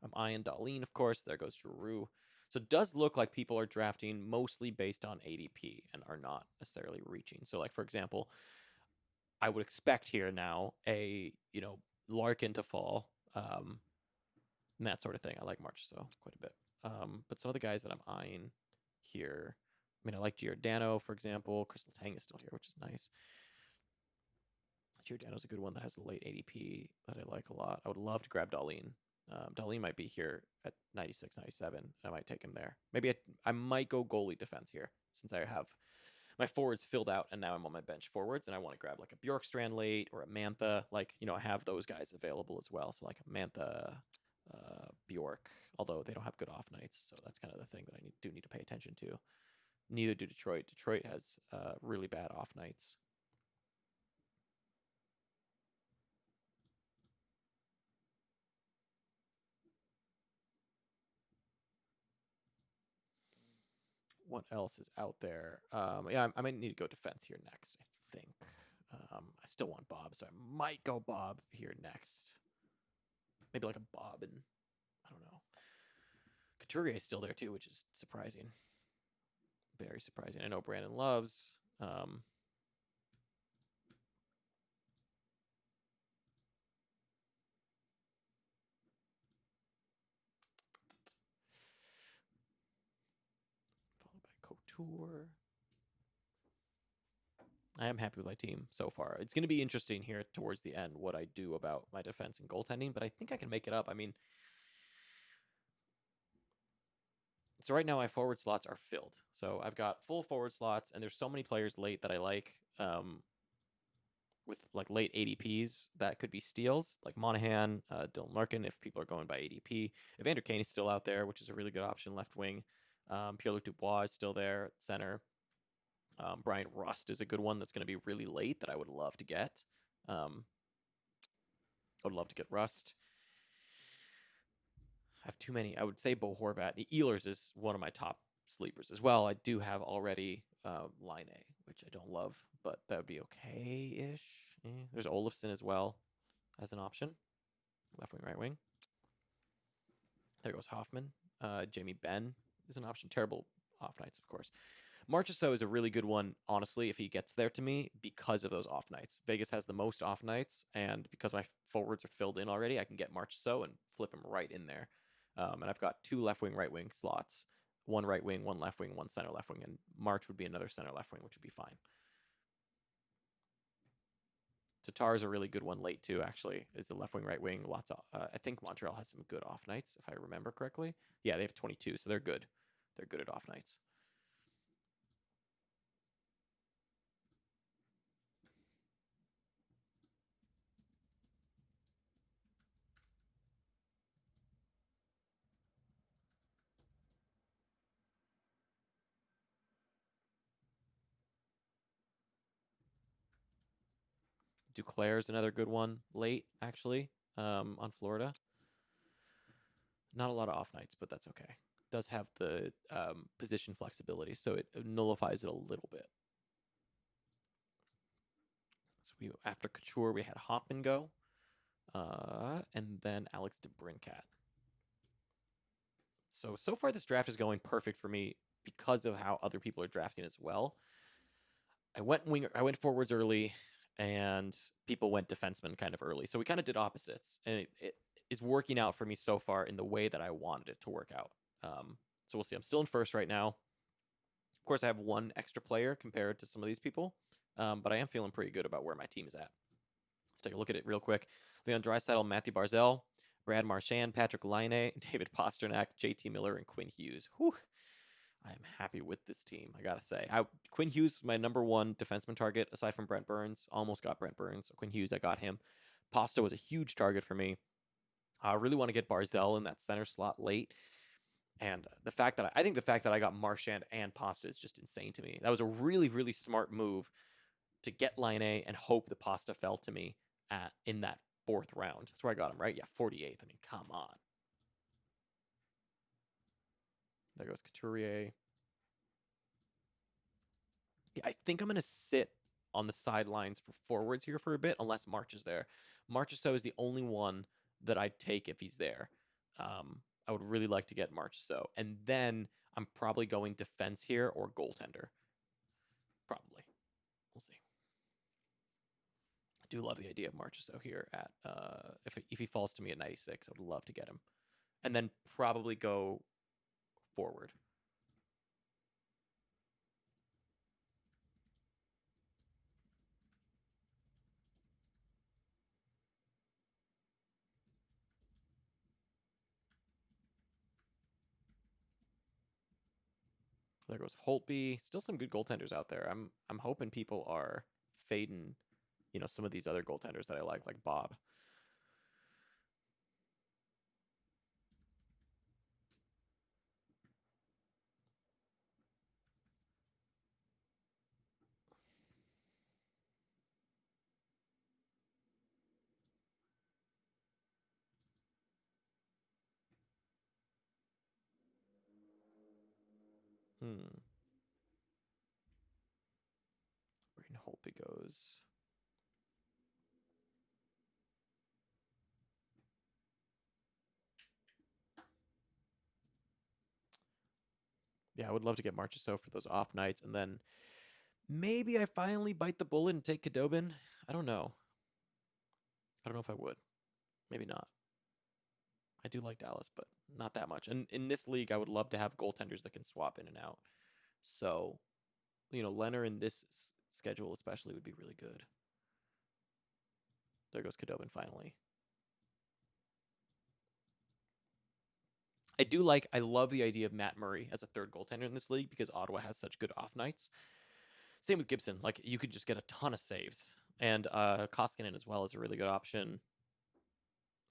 I'm eyeing Darlene, of course. There goes Giroux. So it does look like people are drafting mostly based on ADP and are not necessarily reaching. So, like, for example, I would expect here now a, Larkin to fall, and that sort of thing. I like Marchessault quite a bit. But some of the guys that I'm eyeing here, I mean, I like Giordano, for example. Crystal Tang is still here, which is nice. Giordano's a good one that has a late ADP that I like a lot. I would love to grab Darlene. Darlene might be here at 96, 97. And I might take him there. Maybe I might go goalie defense here since I have my forwards filled out and now I'm on my bench forwards and I want to grab like a Bjorkstrand late or a Mantha. Like, I have those guys available as well. So like a Mantha, Bjork, although they don't have good off nights. So that's kind of the thing that I do need to pay attention to. Neither do Detroit. Detroit has really bad off nights. What else is out there? Yeah, I might need to go defense here next, I think. I still want Bob, so I might go Bob here next. Maybe like a Bob and, I don't know. Couturier is still there too, which is surprising. Very surprising. I know Brandon loves. Followed by Couture. I am happy with my team so far. It's going to be interesting here towards the end what I do about my defense and goaltending, but I think I can make it up. I mean, so right now my forward slots are filled. So I've got full forward slots, and there's so many players late that I like with like late ADPs that could be steals, like Monahan, Dylan Larkin, if people are going by ADP. Evander Kane is still out there, which is a really good option, left wing. Pierre-Luc Dubois is still there at center. Brian Rust is a good one that's going to be really late that I would love to get. I would love to get Rust. I have too many. I would say Bo Horvat. The Ehlers is one of my top sleepers as well. I do have already Line A, which I don't love, but that would be okay-ish. There's Olafson as well as an option. Left wing, right wing. There goes Hoffman. Jamie Benn is an option. Terrible off nights, of course. Marchessault is a really good one, honestly, if he gets there to me because of those off nights. Vegas has the most off nights, and because my forwards are filled in already, I can get Marchessault and flip him right in there. And I've got two left wing, right wing slots. One right wing, one left wing, one center left wing, and March would be another center left wing, which would be fine. Tatar is a really good one late too, actually. Is a left wing, right wing. Lots of, I think Montreal has some good off nights, if I remember correctly. Yeah, they have 22, so they're good. They're good at off nights. Duclair is another good one late, actually, on Florida. Not a lot of off nights, but that's okay. Does have the position flexibility, so it nullifies it a little bit. So after Couture, we had Hoffman go, and then Alex DeBrincat. So far this draft is going perfect for me because of how other people are drafting as well. I went forwards early, and people went defenseman kind of early. So we kind of did opposites, and it is working out for me so far in the way that I wanted it to work out. So we'll see. I'm still in first right now. Of course, I have one extra player compared to some of these people, but I am feeling pretty good about where my team is at. Let's take a look at it real quick. Leon Draisaitl, Matthew Barzell, Brad Marchand, Patrick Laine, David Pasternak, JT Miller, and Quinn Hughes. Whew. I am happy with this team, I gotta say. Quinn Hughes was my number one defenseman target, aside from Brent Burns. Almost got Brent Burns. So Quinn Hughes, I got him. Pasta was a huge target for me. I really want to get Barzell in that center slot late. And I think the fact that I got Marchand and Pasta is just insane to me. That was a really, really smart move to get line A and hope the Pasta fell to me in that fourth round. That's where I got him, right? Yeah, 48th. I mean, come on. There goes Couturier. Yeah, I think I'm going to sit on the sidelines for forwards here for a bit, unless March is there. Marchessault is the only one that I'd take if he's there. I would really like to get Marchessault. And then I'm probably going defense here or goaltender. Probably. We'll see. I do love the idea of Marchessault here at if he falls to me at 96, I would love to get him. And then probably go forward. There goes Holtby. Still some good goaltenders out there. I'm hoping people are fading, some of these other goaltenders that I like Bob. Braden Holtby goes. Yeah, I would love to get Marchessault for those off nights, and then maybe I finally bite the bullet and take Khudobin. I don't know. I don't know if I would. Maybe not. I do like Dallas, but not that much. And in this league, I would love to have goaltenders that can swap in and out. So, Leonard in this schedule especially would be really good. There goes Khudobin finally. I love the idea of Matt Murray as a third goaltender in this league because Ottawa has such good off nights. Same with Gibson. Like, you could just get a ton of saves. And Koskinen as well is a really good option.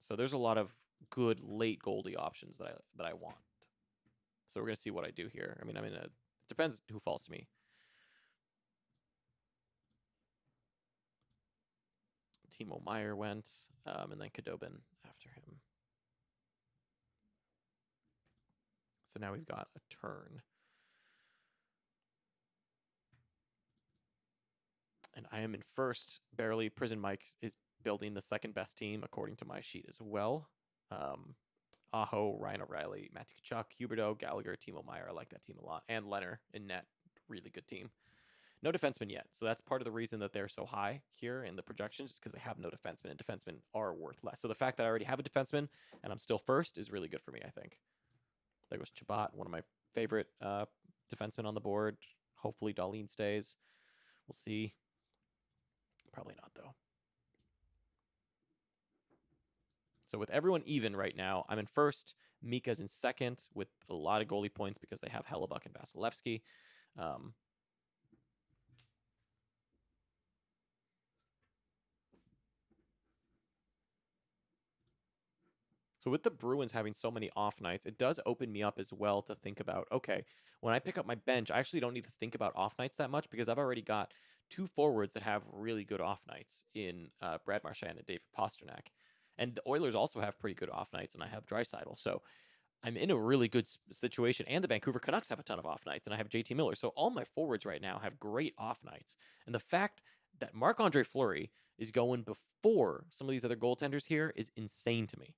So there's a lot of good late goalie options that I want. So we're going to see what I do here. It depends who falls to me. Timo Meier went, and then Khudobin after him. So now we've got a turn. And I am in first, barely. Prison Mike is building the second best team according to my sheet as well. Aho, Ryan O'Reilly, Matthew Tkachuk, Huberdeau, Gallagher, Timo Meier. I like that team a lot. And Leonard in net. Really good team. No defenseman yet. So that's part of the reason that they're so high here in the projections, is because they have no defenseman, and defensemen are worth less. So the fact that I already have a defenseman and I'm still first is really good for me, I think. There goes Chabot, one of my favorite defensemen on the board. Hopefully Darlene stays. We'll see. Probably not, though. So with everyone even right now, I'm in first. Mika's in second with a lot of goalie points because they have Hellebuck and Vasilevsky. So with the Bruins having so many off nights, it does open me up as well to think about, okay, when I pick up my bench, I actually don't need to think about off nights that much because I've already got two forwards that have really good off nights in Brad Marchand and David Pasternak. And the Oilers also have pretty good off nights, and I have Draisaitl. So I'm in a really good situation. And the Vancouver Canucks have a ton of off nights, and I have JT Miller. So all my forwards right now have great off nights. And the fact that Marc-Andre Fleury is going before some of these other goaltenders here is insane to me.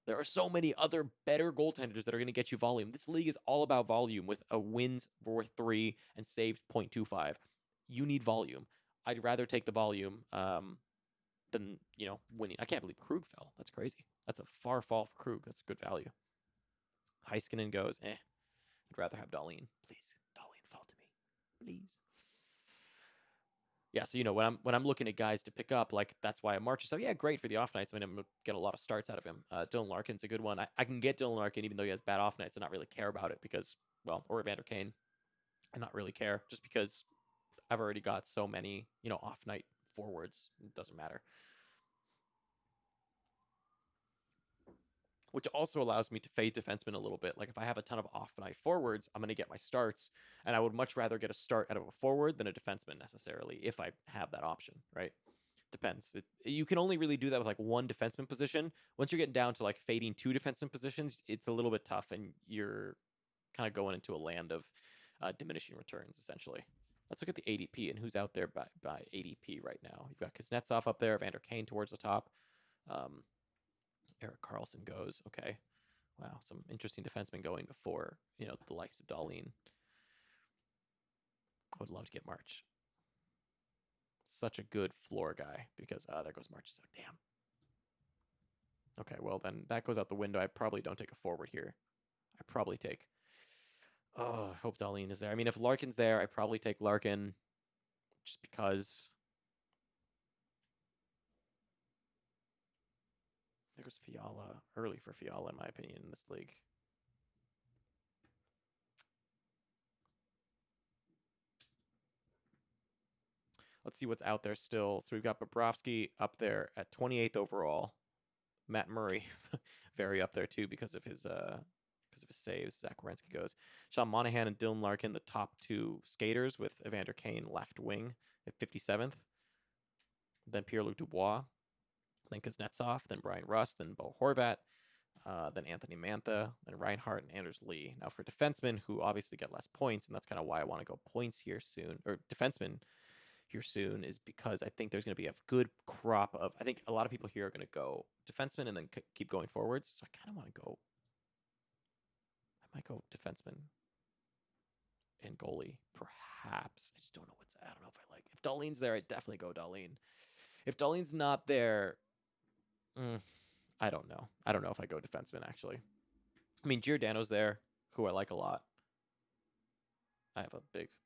There are so many other better goaltenders that are going to get you volume. This league is all about volume with a wins for 3 and saves 0.25. You need volume. I'd rather take the volume than, winning. I can't believe Krug fell. That's crazy. That's a far fall for Krug. That's good value. Heiskanen goes, I'd rather have Dahlin. Please, Dahlin, fall to me. Please. Yeah, so when I'm looking at guys to pick up, like that's why I'm marching. So yeah, great for the off nights. I mean, I'm gonna get a lot of starts out of him. Dylan Larkin's a good one. I can get Dylan Larkin even though he has bad off nights and not really care about it because, well, or Evander Kane, and not really care just because I've already got so many, off night forwards. It doesn't matter. Which also allows me to fade defensemen a little bit. Like if I have a ton of off night forwards, I'm going to get my starts, and I would much rather get a start out of a forward than a defenseman necessarily if I have that option, right? Depends. You can only really do that with like one defenseman position. Once you're getting down to like fading 2 defenseman positions, it's a little bit tough, and you're kind of going into a land of diminishing returns essentially. Let's look at the ADP and who's out there by ADP right now. You've got Kuznetsov up there, Evander Kane towards the top. Erik Karlsson goes. Okay. Wow, some interesting defensemen going before, the likes of Dahlin. I would love to get March. Such a good floor guy because, there goes March. So, damn. Okay, well, then that goes out the window. I probably don't take a forward here. I probably take... Oh, I hope Dahlin is there. I mean, if Larkin's there, I probably take Larkin just because... There's Fiala. Early for Fiala, in my opinion, in this league. Let's see what's out there still. So we've got Bobrovsky up there at 28th overall. Matt Murray, very up there too because of his saves. Zach Werenski goes. Sean Monahan and Dylan Larkin, the top 2 skaters, with Evander Kane left wing at 57th. Then Pierre-Luc Dubois. Then Kuznetsov. Then Brian Rust. Then Bo Horvat. Then Anthony Mantha. Then Reinhardt and Anders Lee. Now for defensemen, who obviously get less points, and that's kind of why I want to go points here soon, or defensemen here soon, is because I think there's going to be a good crop of... I think a lot of people here are going to go defenseman and then keep going forwards. So I kind of want to go... I might go defenseman and goalie, perhaps. I just don't know I don't know if I like... If Dahlin's there, I'd definitely go Dahlin. If Dahlin's not there, I don't know. I don't know if I go defenseman, actually. I mean, Giordano's there, who I like a lot. I have a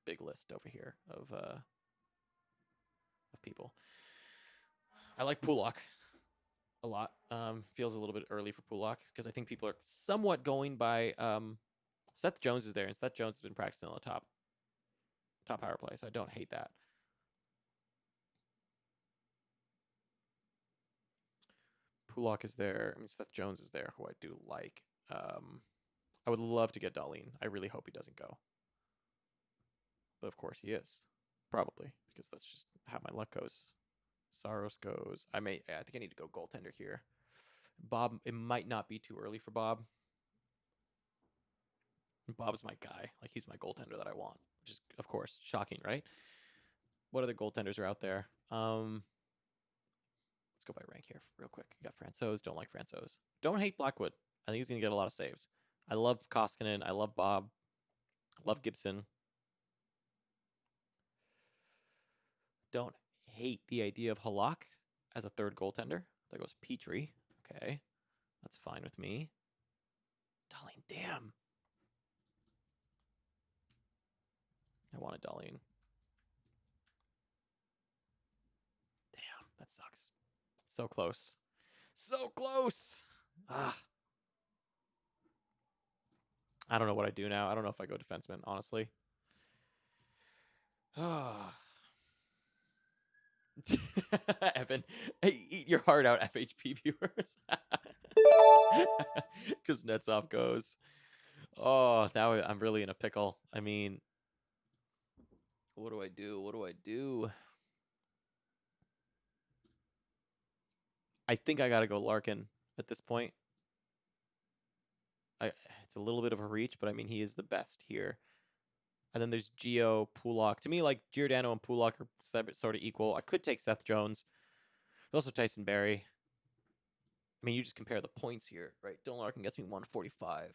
big list over here of people. I like Pulock a lot. Feels a little bit early for Pulock because I think people are somewhat going by Seth Jones is there, and Seth Jones has been practicing on the top power play, so I don't hate that. Pulock is there. I mean, Seth Jones is there, who I do like. I would love to get Dahlin. I really hope he doesn't go. But of course he is. Probably, because that's just how my luck goes. Saros goes. I think I need to go goaltender here. Bob, it might not be too early for Bob. Bob's my guy. Like, he's my goaltender that I want. Which is, of course, shocking, right? What other goaltenders are out there? Let's go by rank here real quick. You got Francouz. Don't like Francouz. Don't hate Blackwood. I think he's going to get a lot of saves. I love Koskinen. I love Bob. I love Gibson. Don't hate the idea of Halak as a third goaltender. There goes Petrie. Okay. That's fine with me. Dahlin, damn. I wanted Dahlin. Damn, that sucks. So close. So close. Ah. I don't know what I do now. I don't know if I go defenseman, honestly. Ah. Evan, hey, eat your heart out, FHP viewers. Kuznetsov goes. Oh, now I'm really in a pickle. I mean, what do I do? What do I do? I think I got to go Larkin at this point. It's a little bit of a reach, but I mean, he is the best here. And then there's Gio, Pulock. To me, like, Giordano and Pulock are sort of equal. I could take Seth Jones. There's also Tyson Barrie. I mean, you just compare the points here, right? Dylan Larkin gets me 145,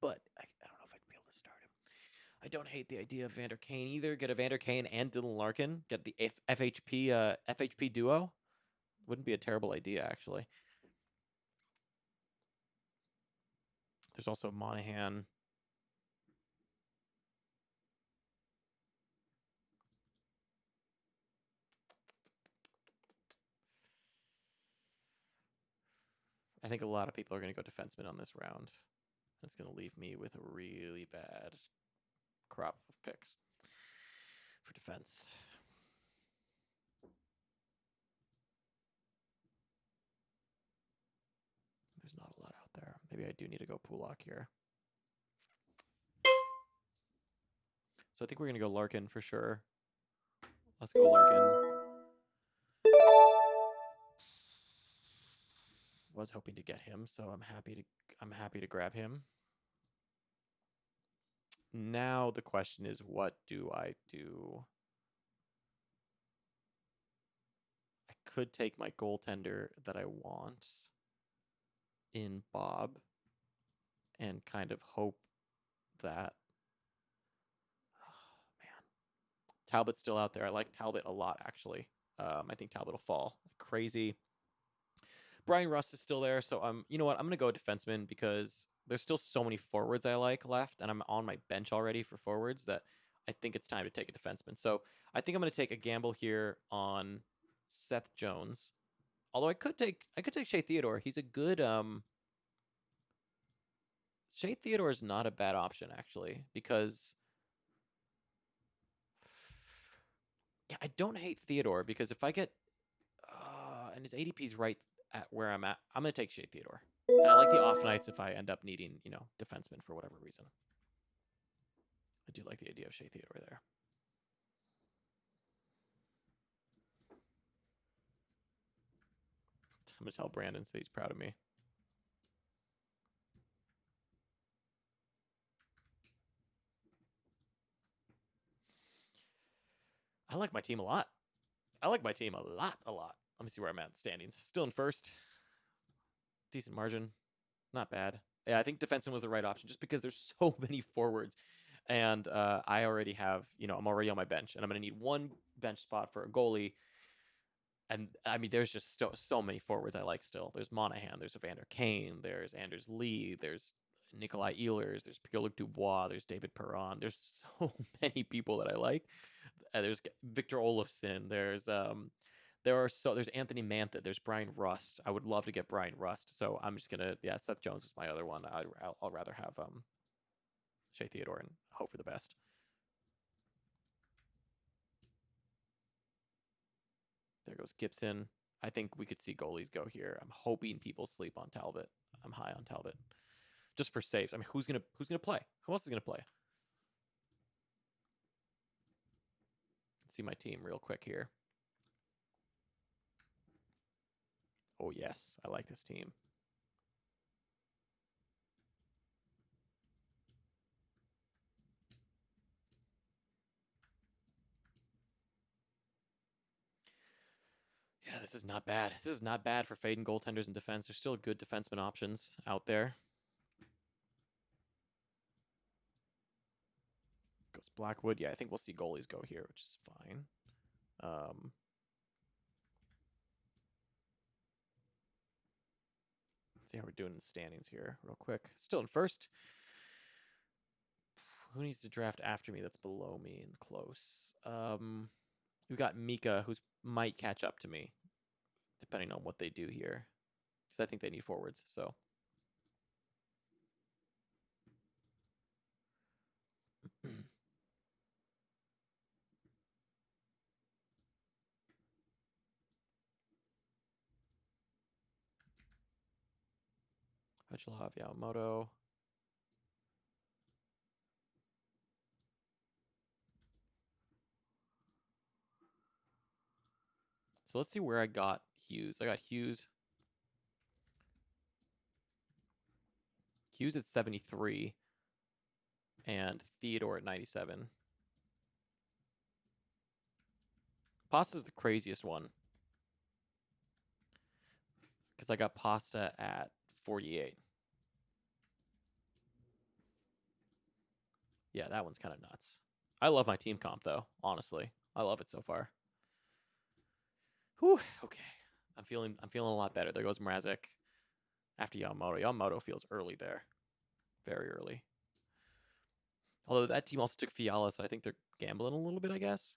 but I don't know if I'd be able to start him. I don't hate the idea of Vander Kane either. Get a Vander Kane and Dylan Larkin. Get the FHP duo. Wouldn't be a terrible idea, actually. There's also Monahan. I think a lot of people are going to go defenseman on this round. That's going to leave me with a really bad crop of picks for defense. There's not a lot out there. Maybe I do need to go Pulak here. So I think we're going to go Larkin for sure. Let's go Larkin. Was hoping to get him, so I'm happy to grab him. Now the question is, what do I do? I could take my goaltender that I want in Bob and kind of hope that, oh, man, Talbot's still out there. I like Talbot a lot, actually. I think Talbot will fall like crazy. Brian Rust is still there, so you know what? I'm gonna go defenseman because there's still so many forwards I like left, and I'm on my bench already for forwards that I think it's time to take a defenseman. So I think I'm gonna take a gamble here on Seth Jones. Although I could take Shea Theodore. He's a good Shea Theodore is not a bad option actually, because yeah, I don't hate Theodore because if I get and his ADP's right at where I'm at, I'm gonna take Shea Theodore. And I like the off nights if I end up needing, defenseman for whatever reason. I do like the idea of Shea Theodore there. I'm gonna tell Brandon so he's proud of me. I like my team a lot. I like my team a lot. Let me see where I'm at in standings. Still in first. Decent margin. Not bad. Yeah, I think defenseman was the right option just because there's so many forwards. And I already have, I'm already on my bench. And I'm going to need one bench spot for a goalie. And, I mean, there's just so many forwards I like still. There's Monahan. There's Evander Kane. There's Anders Lee. There's Nikolai Ehlers. There's Pierre-Luc Dubois. There's David Perron. There's so many people that I like. There's Victor Olofsson. There's Anthony Mantha. There's Brian Rust. I would love to get Brian Rust. So I'm just gonna Seth Jones is my other one. I'll rather have Shea Theodore and hope for the best. There goes Gibson. I think we could see goalies go here. I'm hoping people sleep on Talbot. I'm high on Talbot, just for safe. I mean, who's gonna play? Who else is gonna play? Let's see my team real quick here. Oh yes, I like this team. Yeah, this is not bad. This is not bad for fading goaltenders in defense. There's still good defenseman options out there. Goes Blackwood. Yeah, I think we'll see goalies go here, which is fine. Let's see how we're doing in the standings here real quick. Still in first. Who needs to draft after me that's below me and close? We've got Mika, who's might catch up to me, depending on what they do here. Because I think they need forwards, so. Vaclav Yamamoto. So let's see where I got Hughes. I got Hughes. Hughes at 73. And Theodore at 97. Pasta's the craziest one. because I got Pasta at 48. Yeah, that one's kind of nuts. I love my team comp though. Honestly, I love it so far. Whew. Okay, I'm feeling a lot better. There goes Mrazek after Yamamoto. Yamamoto feels early there, very early. Although that team also took Fiala, so I think they're gambling a little bit, I guess.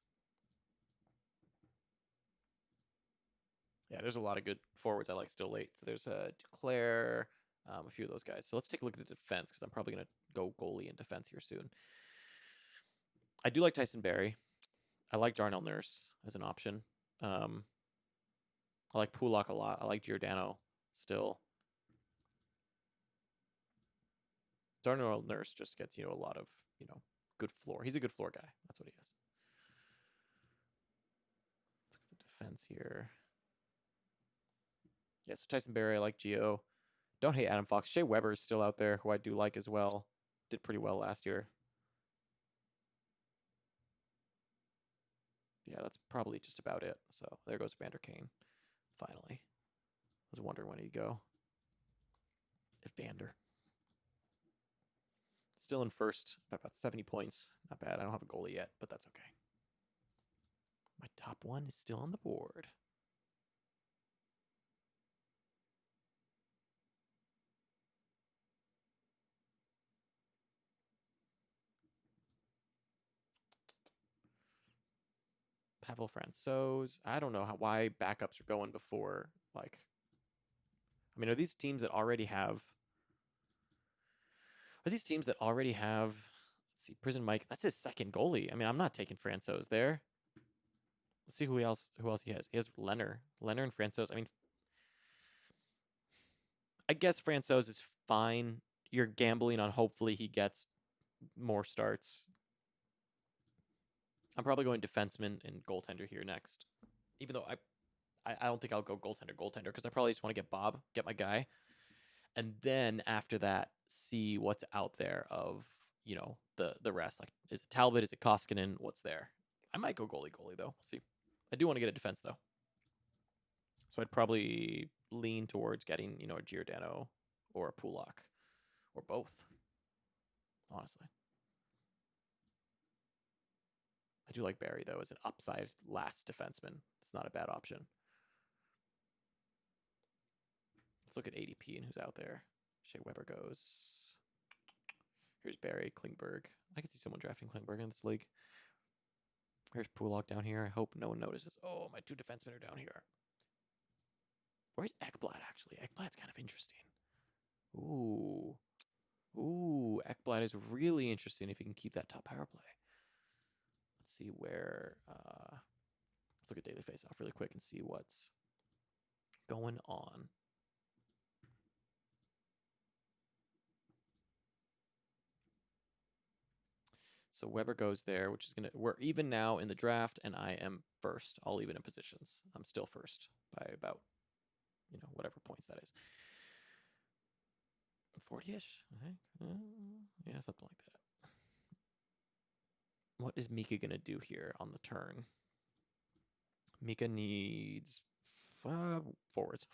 Yeah, there's a lot of good forwards I like still late. So there's Duclair, a few of those guys. So let's take a look at the defense because I'm probably going to go goalie in defense here soon. I do like Tyson Barrie. I like Darnell Nurse as an option. I like Pulak a lot. I like Giordano still. Darnell Nurse just gets, a lot of, good floor. He's a good floor guy. That's what he is. Let's look at the defense here. Yeah, so Tyson Barrie, I like Gio. Don't hate Adam Fox. Shea Weber is still out there, who I do like as well. Did pretty well last year. Yeah, that's probably just about it. So there goes Vander Kane, finally. I was wondering when he'd go. If Vander. Still in first, about 70 points. Not bad. I don't have a goalie yet, but that's okay. My top one is still on the board. Pavel Francouz. I don't know why backups are going before, are these teams that already have... let's see, Prison Mike, that's his second goalie. I'm not taking Francouz there. Let's see who else he has. He has Leonard and Francouz. I guess Francouz is fine. You're gambling on hopefully he gets more starts. I'm probably going defenseman and goaltender here next. Even though I don't think I'll go goaltender because I probably just want to get my guy. And then after that, see what's out there of, the rest. Like, is it Talbot? Is it Koskinen? What's there? I might go goalie though. We'll see. I do want to get a defense though. So I'd probably lean towards getting, a Giordano or a Pulak or both, honestly. I do like Barrie, though, as an upside last defenseman. It's not a bad option. Let's look at ADP and who's out there. Shea Weber goes. Here's Barrie, Klingberg. I could see someone drafting Klingberg in this league. Here's Pulak down here. I hope no one notices. Oh, my two defensemen are down here. Where's Ekblad, actually? Ekblad's kind of interesting. Ooh, Ekblad is really interesting if he can keep that top power play. Let's see where... let's look at Daily Faceoff really quick and see what's going on. So Weber goes there, which is we're even now in the draft, and I am first. All even in positions. I'm still first by about, whatever points that is. 40-ish, I think. Yeah, something like that. What is Mika going to do here on the turn? Mika needs forwards.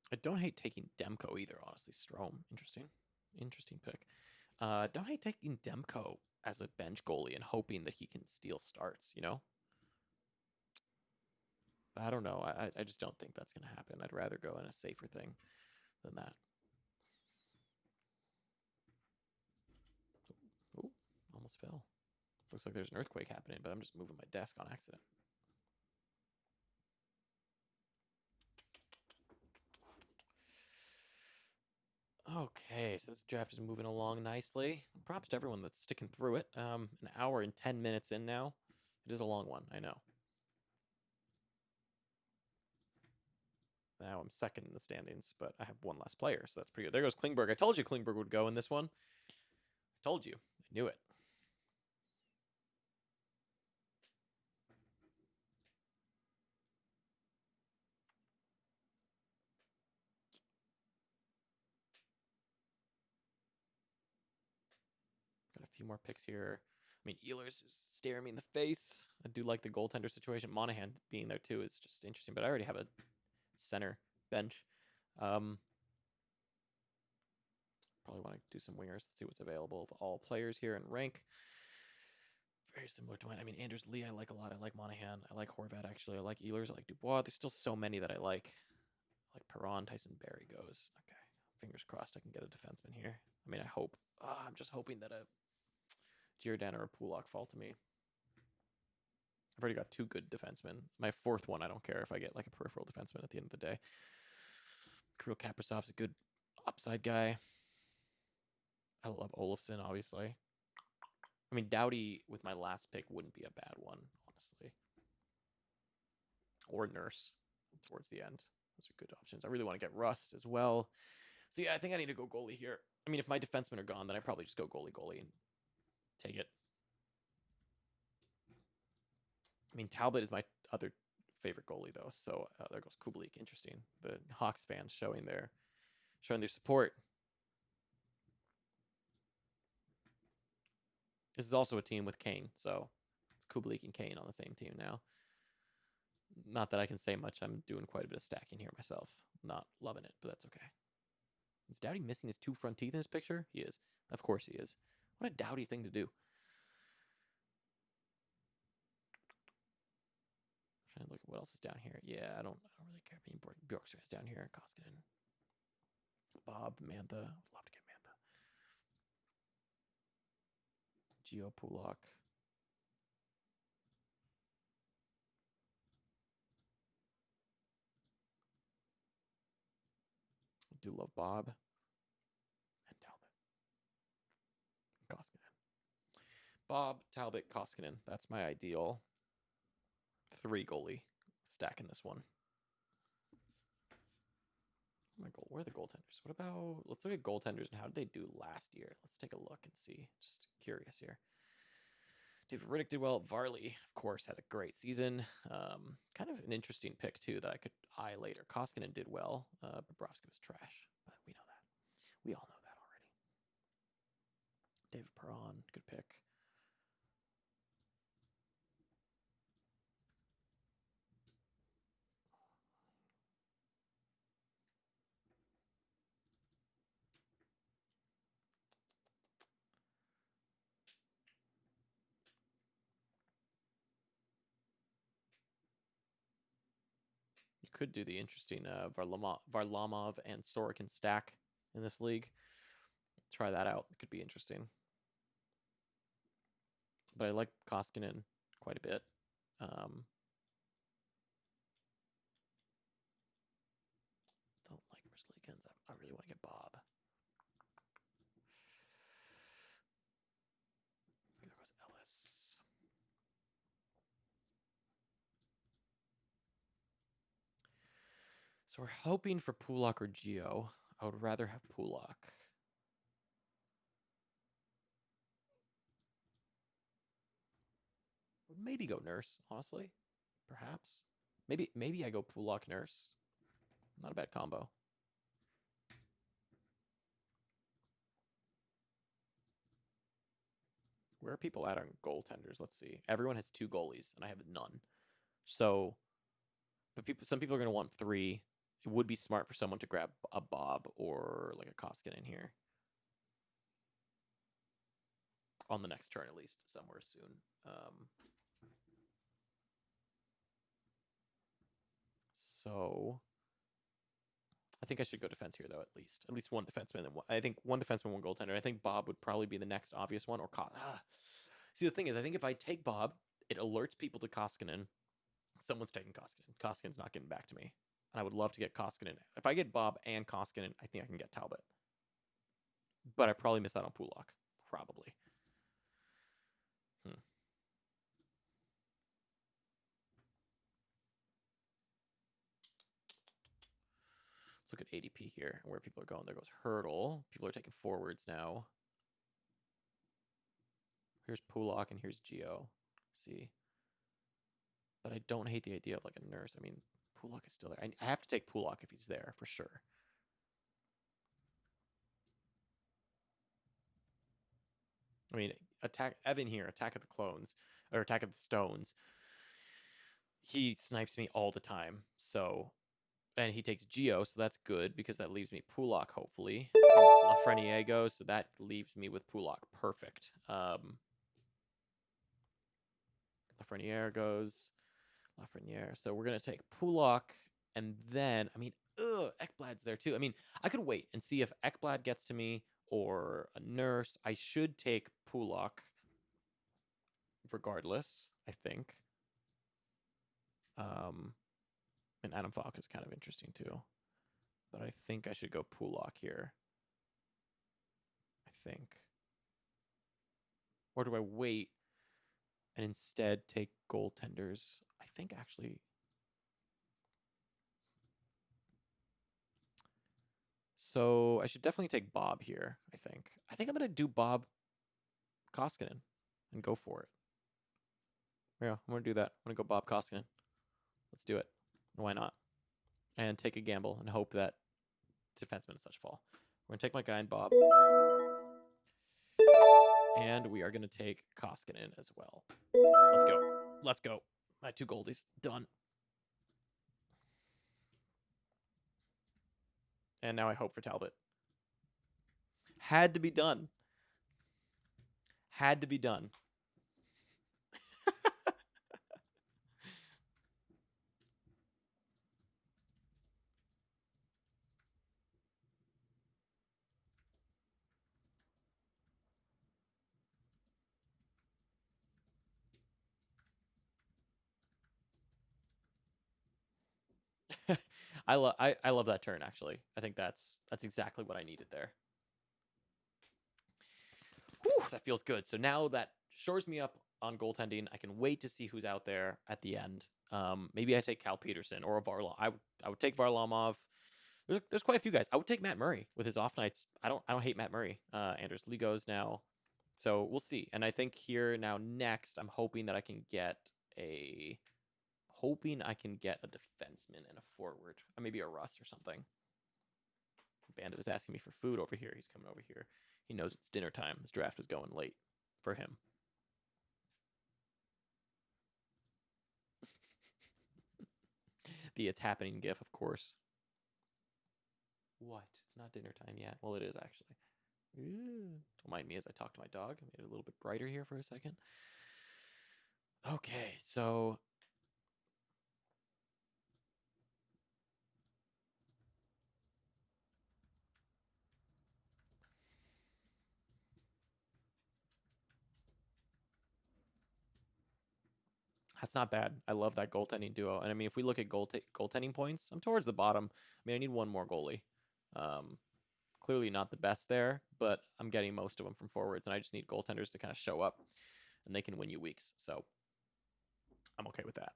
I don't hate taking Demko either, honestly. Strome, interesting pick. Don't hate taking Demko as a bench goalie and hoping that he can steal starts, I don't know. I just don't think that's going to happen. I'd rather go in a safer thing than that. Ooh, almost fell. Looks like there's an earthquake happening, but I'm just moving my desk on accident. Okay, so this draft is moving along nicely. Props to everyone that's sticking through it. An hour and 10 minutes in now. It is a long one, I know. Now I'm second in the standings, but I have one less player, so that's pretty good. There goes Klingberg. I told you Klingberg would go in this one. I told you. I knew it. few more picks here. I mean, Ehlers is staring me in the face. I do like the goaltender situation. Monahan being there too is just interesting, but I already have a center bench. Probably want to do some wingers. Let's see what's available of all players here in rank. Very similar to mine. I mean, Anders Lee I like a lot. I like Monahan. I like Horvat, actually. I like Ehlers. I like Dubois. There's still so many that I like. I like Perron. Tyson Berry goes. Okay. Fingers crossed I can get a defenseman here. I mean, I hope. I'm just hoping that a Giordano or a Pulak fall to me. I've already got 2 good defensemen. My 4th one, I don't care if I get like a peripheral defenseman at the end of the day. Kirill Kaprizov's a good upside guy. I love Olofsson, obviously. I mean, Doughty with my last pick wouldn't be a bad one, honestly. Or Nurse towards the end. Those are good options. I really want to get Rust as well. So yeah, I think I need to go goalie here. I mean, if my defensemen are gone, then I probably just go goalie and take it. I mean, Talbot is my other favorite goalie, though. So there goes Kubalik. Interesting. The Hawks fans showing their support. This is also a team with Kane, so it's Kubalik and Kane on the same team now. Not that I can say much. I'm doing quite a bit of stacking here myself. Not loving it, but that's okay. Is Doughty missing his 2 front teeth in this picture? He is. Of course he is. What a Doughty thing to do. Trying to look at what else is down here. Yeah, I don't really care. Bjorkstrand's down here. Koskinen. Bob, Mantha. I'd love to get Mantha. Gio Pulak. I do love Bob. And Talbot. Koskinen. Bob, Talbot, Koskinen. That's my ideal 3 goalie stack in this one. My goal. Where are the goaltenders? What about? Let's look at goaltenders and how did they do last year? Let's take a look and see. Just curious here. David Riddick did well. Varley, of course, had a great season. Kind of an interesting pick too that I could eye later. Koskinen did well. Bobrovsky was trash, but we know that. We all know that already. David Perron, good pick. You could do the interesting Varlamov and Sorokin stack in this league. Try that out. It could be interesting. But I like Koskinen quite a bit. Don't like Merzlikins. I really want to get Bob. There goes Ellis. So we're hoping for Pulak or Gio. I would rather have Pulak. Would maybe go Nurse, honestly. Perhaps. Maybe I go Pulak Nurse. Not a bad combo. Where are people at on goaltenders? Let's see. Everyone has 2 goalies, and I have none. So, but some people are going to want 3. It would be smart for someone to grab a Bob or like a Koskinen here. On the next turn, at least, somewhere soon. So, I think I should go defense here, though, at least. At least 1 defenseman. I think 1 defenseman, 1 goaltender. I think Bob would probably be the next obvious one. Or See, the thing is, I think if I take Bob, it alerts people to Koskinen. Someone's taking Koskinen. Koskinen's not getting back to me. And I would love to get Koskinen. If I get Bob and Koskinen, I think I can get Talbot. But I probably miss out on Pulak. Probably. Let's look at ADP here and where people are going. There goes Hurdle. People are taking forwards now. Here's Pulak and here's Gio. See? But I don't hate the idea of like a Nurse. I mean, Pulak is still there. I have to take Pulak if he's there, for sure. I mean, attack Evan here, Attack of the Clones or Attack of the Stones, he snipes me all the time. So, and he takes Geo, so that's good because that leaves me Pulak, hopefully. Lafreniere goes, so that leaves me with Pulak. Perfect. Lafreniere goes. Lafreniere. So we're going to take Pulak, and then, I mean, Ekblad's there too. I mean, I could wait and see if Ekblad gets to me or a nurse. I should take Pulak regardless, I think. And Adam Falk is kind of interesting too. But I think I should go Pulak here. I think. Or do I wait and instead take goaltenders? I think actually. So I should definitely take Bob here, I think. I think I'm going to do Bob Koskinen and go for it. Yeah, I'm going to do that. I'm going to go Bob Koskinen. Let's do it. Why not? And take a gamble and hope that defenseman is such fall. We're going to take my guy and Bob. And we are going to take Koskinen as well. Let's go. Let's go. My 2 goldies. Done. And now I hope for Talbot. Had to be done. Had to be done. I love that turn, actually. I think that's exactly what I needed there. Whew, that feels good. So now that shores me up on goaltending. I can wait to see who's out there at the end. Maybe I take Cal Peterson or a Varlamov. I would take Varlamov. There's quite a few guys. I would take Matt Murray with his off nights. I don't hate Matt Murray. Anders Lee goes now. So we'll see. And I think here now next, I'm hoping that I can get a defenseman and a forward. Or maybe a Russ or something. Bandit is asking me for food over here. He's coming over here. He knows it's dinner time. This draft is going late for him. The It's Happening gif, of course. What? It's not dinner time yet. Well, it is actually. Don't mind me as I talk to my dog. I made it a little bit brighter here for a second. Okay, so that's not bad. I love that goaltending duo. And I mean, if we look at goaltending points, I'm towards the bottom. I mean, I need one more goalie. Clearly not the best there, but I'm getting most of them from forwards, and I just need goaltenders to kind of show up, and they can win you weeks. So I'm okay with that.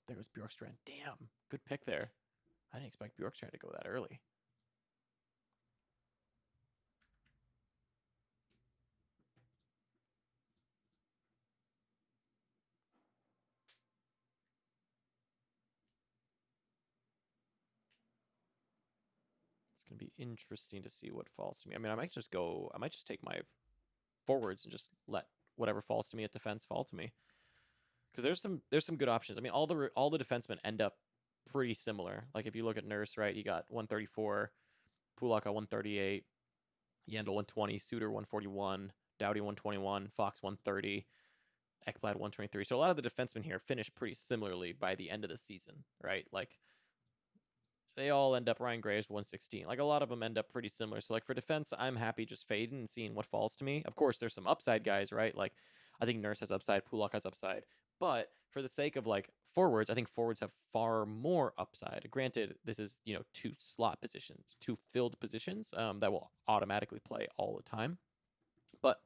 There was Bjorkstrand. Damn, good pick there. I didn't expect Bjorkstrand to go that early. It's going to be interesting to see what falls to me. I mean, I might just take my forwards and just let whatever falls to me at defense fall to me. Because there's some good options. I mean, all the defensemen end up pretty similar. Like if you look at Nurse, right, he got 134, Pulak got 138, Yandel 120, Suter 141, Doughty 121, Fox 130, Ekblad 123. So a lot of the defensemen here finish pretty similarly by the end of the season, right? Like they all end up Ryan Graves 116. Like a lot of them end up pretty similar. So like for defense, I'm happy just fading and seeing what falls to me. Of course, there's some upside guys, right? Like I think Nurse has upside, Pulak has upside. But for the sake of like forwards, I think forwards have far more upside. Granted, this is, 2 slot positions, 2 filled positions that will automatically play all the time. But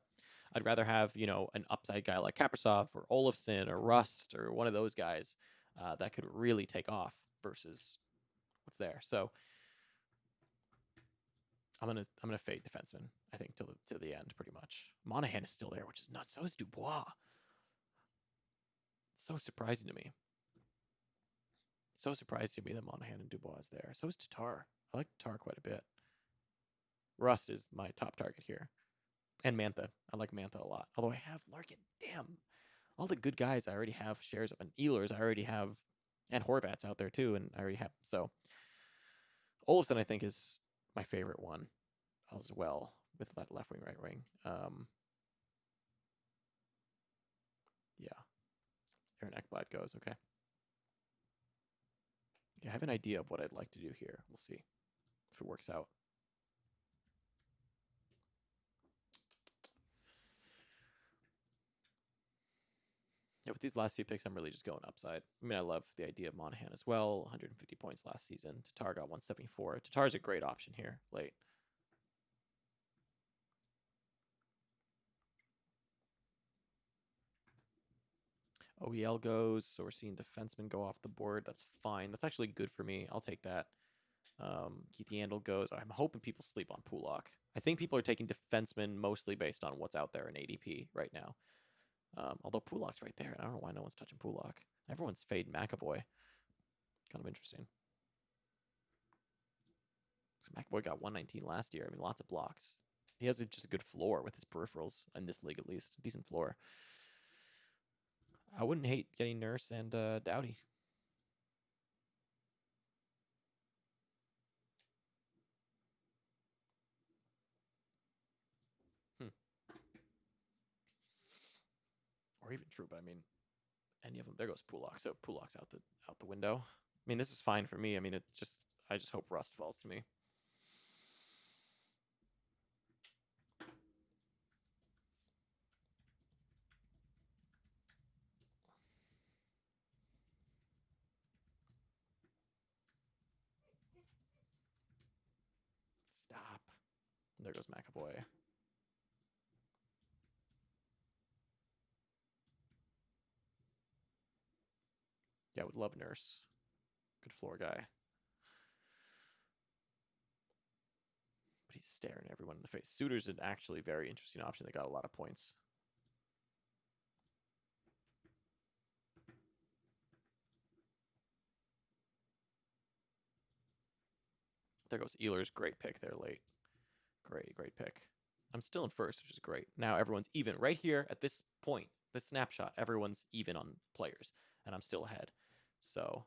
I'd rather have, an upside guy like Kaprizov or Olofsson or Rust or one of those guys that could really take off versus what's there. So I'm gonna fade defenseman, I think, till the end, pretty much. Monahan is still there, which is nuts. So is Dubois. It's so surprising to me. So surprised to me that Monahan and Dubois is there. So is Tatar. I like Tatar quite a bit. Rust is my top target here. And Mantha. I like Mantha a lot. Although I have Larkin. Damn. All the good guys I already have shares of. And Ehlers I already have. And Horvat's out there too. And I already have. So Olofsson, I think, is my favorite one as well. With that left wing, right wing. Yeah. Aaron Ekblad goes. Okay. Yeah, I have an idea of what I'd like to do here. We'll see if it works out. Yeah, with these last few picks, I'm really just going upside. I mean, I love the idea of Monahan as well. 150 points last season. Tatar got 174. Tatar's a great option here late. OEL goes, so we're seeing defensemen go off the board. That's fine. That's actually good for me. I'll take that. Keith Yandel goes. I'm hoping people sleep on Pulak. I think people are taking defensemen mostly based on what's out there in ADP right now. Although Pulak's right there. I don't know why no one's touching Pulak. Everyone's fading McAvoy. Kind of interesting. McAvoy got 119 last year. I mean, lots of blocks. He has just a good floor with his peripherals in this league, at least. Decent floor. I wouldn't hate getting Nurse and Doughty. Or even Trouba. I mean, any of them. There goes Pulak. So Pulak's out the window. I mean, this is fine for me. I mean, I just hope Rust falls to me. Stop. There goes McAvoy. Yeah, would love Nurse. Good floor guy. But he's staring everyone in the face. Suter's an actually very interesting option. They got a lot of points. There goes Ehlers. Great pick there late. Great pick. I'm still in first, which is great. Now everyone's even. Right here at this point, this snapshot, everyone's even on players, and I'm still ahead. So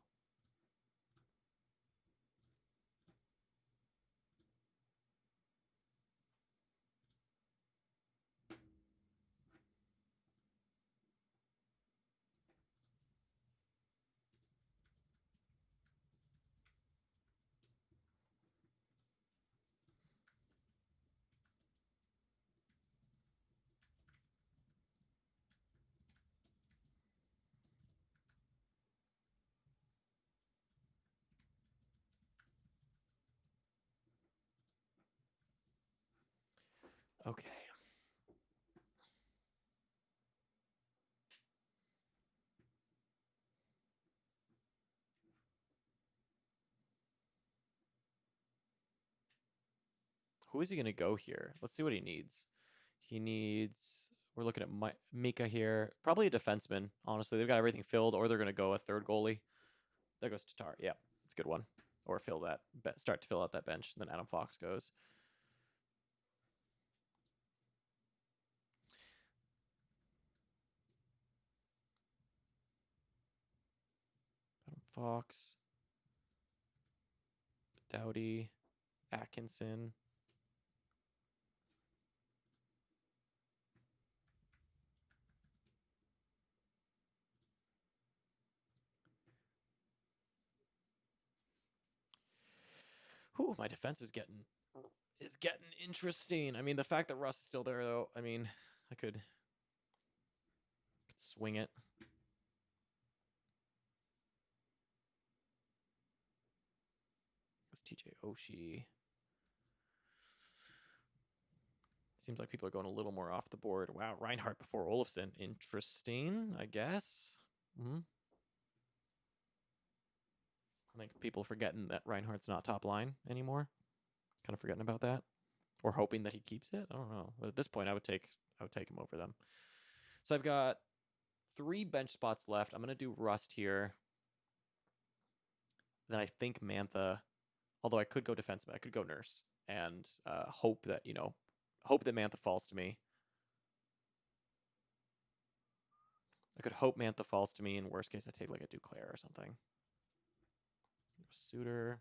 okay. Who is he going to go here? Let's see what he needs. He needs. We're looking at Mika here. Probably a defenseman, honestly. They've got everything filled, or they're going to go a third goalie. There goes Tatar. Yeah, it's a good one. Or start to fill out that bench. Then Adam Fox goes. Adam Fox. Doughty. Atkinson. Whew, my defense is getting interesting. I mean, the fact that Russ is still there, though. I mean, I could swing it. It's TJ Oshie. Seems like people are going a little more off the board. Wow, Reinhardt before Olofsson. Interesting, I guess. I think people forgetting that Reinhardt's not top line anymore. Kind of forgetting about that, or hoping that he keeps it. I don't know, but at this point, I would take him over them. So I've got 3 bench spots left. I'm gonna do Rust here. Then I think Mantha. Although I could go defenseman, I could go Nurse and hope that Mantha falls to me. I could hope Mantha falls to me. In worst case, I take like a Duclair or something. Suitor.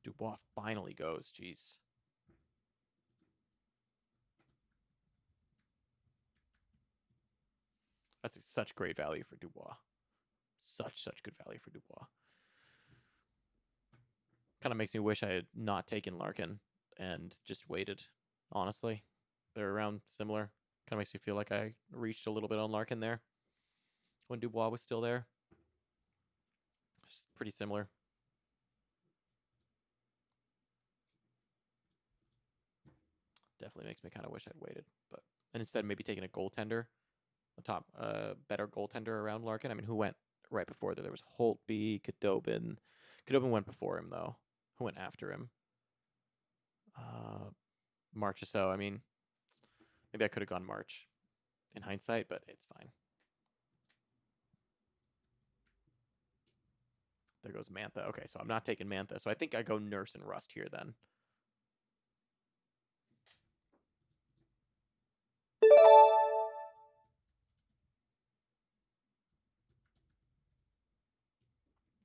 Dubois finally goes. Jeez. That's such great value for Dubois. Such good value for Dubois. Kind of makes me wish I had not taken Larkin and just waited. Honestly, they're around similar. Kind of makes me feel like I reached a little bit on Larkin there when Dubois was still there. Just pretty similar. Definitely makes me kind of wish I'd waited, but and instead maybe taking a goaltender, a top, better goaltender around Larkin. I mean, who went right before there? There was Holtby, Khudobin. Khudobin went before him though. Who went after him? March or so. I mean, maybe I could have gone March in hindsight, but it's fine. There goes Mantha. Okay, so I'm not taking Mantha. So I think I go Nurse and Rust here then.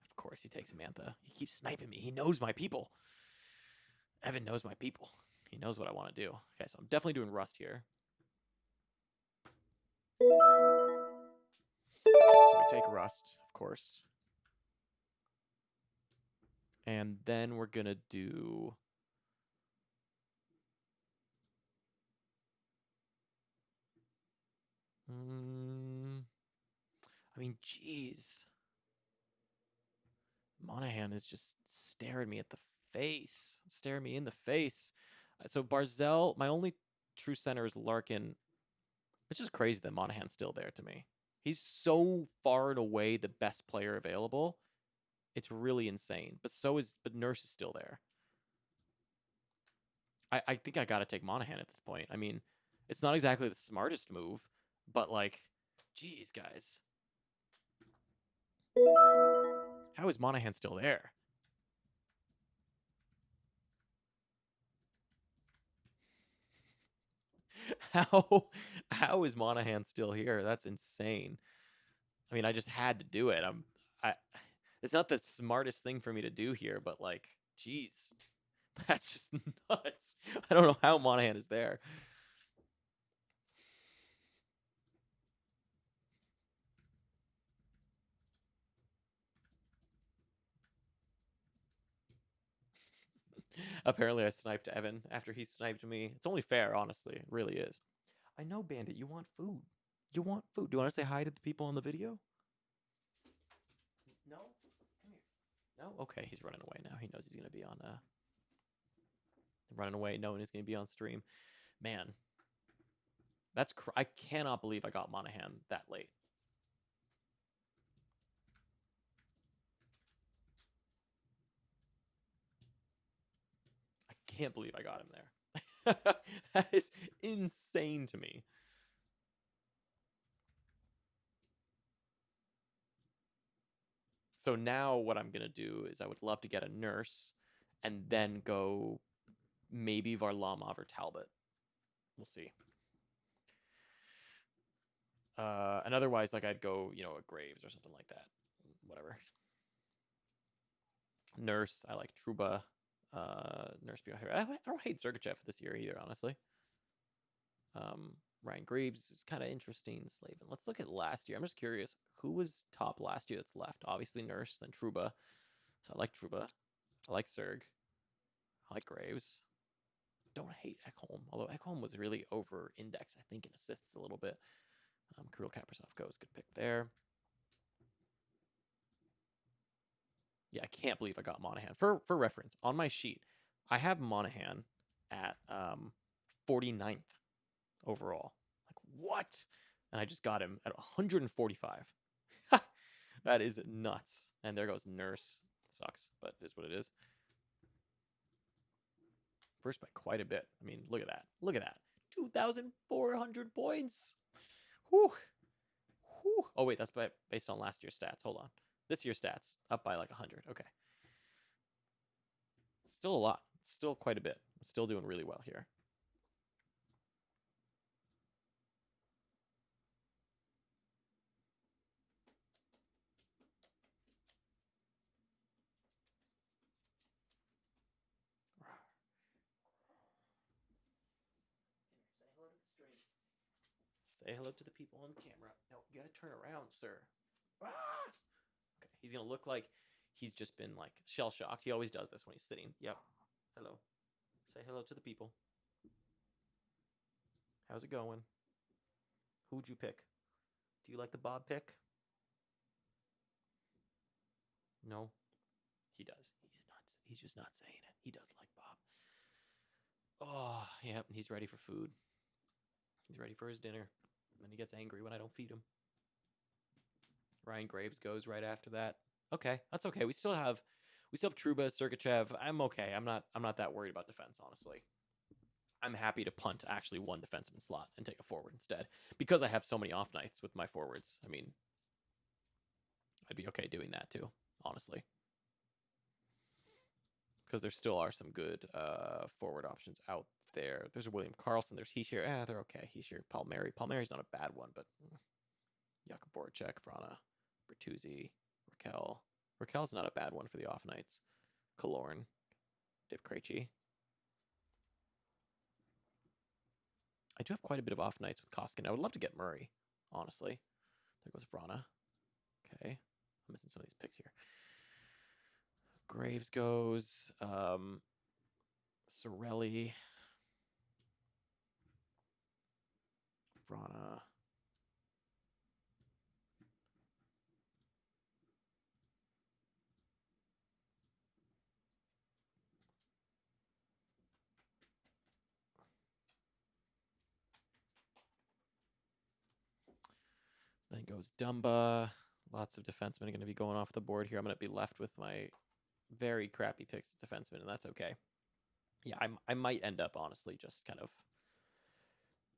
Of course, he takes Mantha. He keeps sniping me. He knows my people. Evan knows my people. He knows what I want to do. Okay, so I'm definitely doing Rust here. Okay, so we take Rust, of course. And then we're going to do... I mean, jeez. Monahan is just staring me at the face. Staring me in the face. So Barzell, my only true center is Larkin. It's just crazy that Monahan's still there to me. He's so far and away the best player available. It's really insane. But Nurse is still there. I think I gotta take Monahan at this point. I mean, it's not exactly the smartest move, but like, geez, guys. How is Monahan still there? How is Monahan still here? That's insane. I mean, I just had to do it. It's not the smartest thing for me to do here, but like, geez, that's just nuts. I don't know how Monahan is there. Apparently, I sniped Evan after he sniped me. It's only fair, honestly. It really is. I know, Bandit. You want food. You want food. Do you want to say hi to the people on the video? No? Come here. No? Okay, he's running away now. He knows he's going to be on... running away knowing he's going to be on stream. Man. I cannot believe I got Monahan that late. I can't believe I got him there. That is insane to me. So now what I'm going to do is I would love to get a Nurse and then go maybe Varlamov or Talbot. We'll see. And otherwise, like, I'd go, a Graves or something like that. Whatever. Nurse, I like Truba. Nurse be here. I don't hate Sergachev this year either, honestly. Ryan Graves is kind of interesting. Slavin. Let's look at last year. I'm just curious. Who was top last year that's left? Obviously Nurse, then Truba. So I like Truba. I like Serg. I like Graves. Don't hate Ekholm, although Ekholm was really over-indexed, I think, in assists a little bit. Kirill Kaprizov goes. Good pick there. Yeah, I can't believe I got Monahan. For reference, on my sheet, I have Monahan at 49th overall. Like, what? And I just got him at 145. That is nuts. And there goes Nurse. Sucks, but it is what it is. First by quite a bit. I mean, look at that. Look at that. 2,400 points. Whew. Whew. Oh, wait, that's based on last year's stats. Hold on. This year's stats, up by like 100. Okay. Still a lot. Still quite a bit. I'm still doing really well here. Say hello to the people on camera. No, you gotta turn around, sir. Ah! Okay, he's gonna look like he's just been like shell shocked. He always does this when he's sitting. Yep. Hello. Say hello to the people. How's it going? Who'd you pick? Do you like the Bob pick? No, he does. He's not. He's just not saying it. He does like Bob. Oh, yep. He's ready for food. He's ready for his dinner. And then he gets angry when I don't feed him. Ryan Graves goes right after that. Okay, that's okay. We still have Truba, Sergachev. I'm okay. I'm not that worried about defense, honestly. I'm happy to punt actually one defenseman slot and take a forward instead because I have so many off nights with my forwards. I mean, I'd be okay doing that too, honestly. Because there still are some good forward options out there. There's a William Karlsson. There's Heischer. They're okay. Heischer, Palmieri. Palmieri's not a bad one, but Jakub Voracek, Vrana, Bertuzzi, Raquel. Raquel's not a bad one for the off nights. Killorn, Dave Krejci. I do have quite a bit of off nights with Koskinen. I would love to get Murray, honestly. There goes Vrana. Okay. I'm missing some of these picks here. Graves goes. Sorelli. Vrana. Then goes Dumba. Lots of defensemen are going to be going off the board here. I'm going to be left with my very crappy picks at defensemen, and that's okay. Yeah, I might end up, honestly, just kind of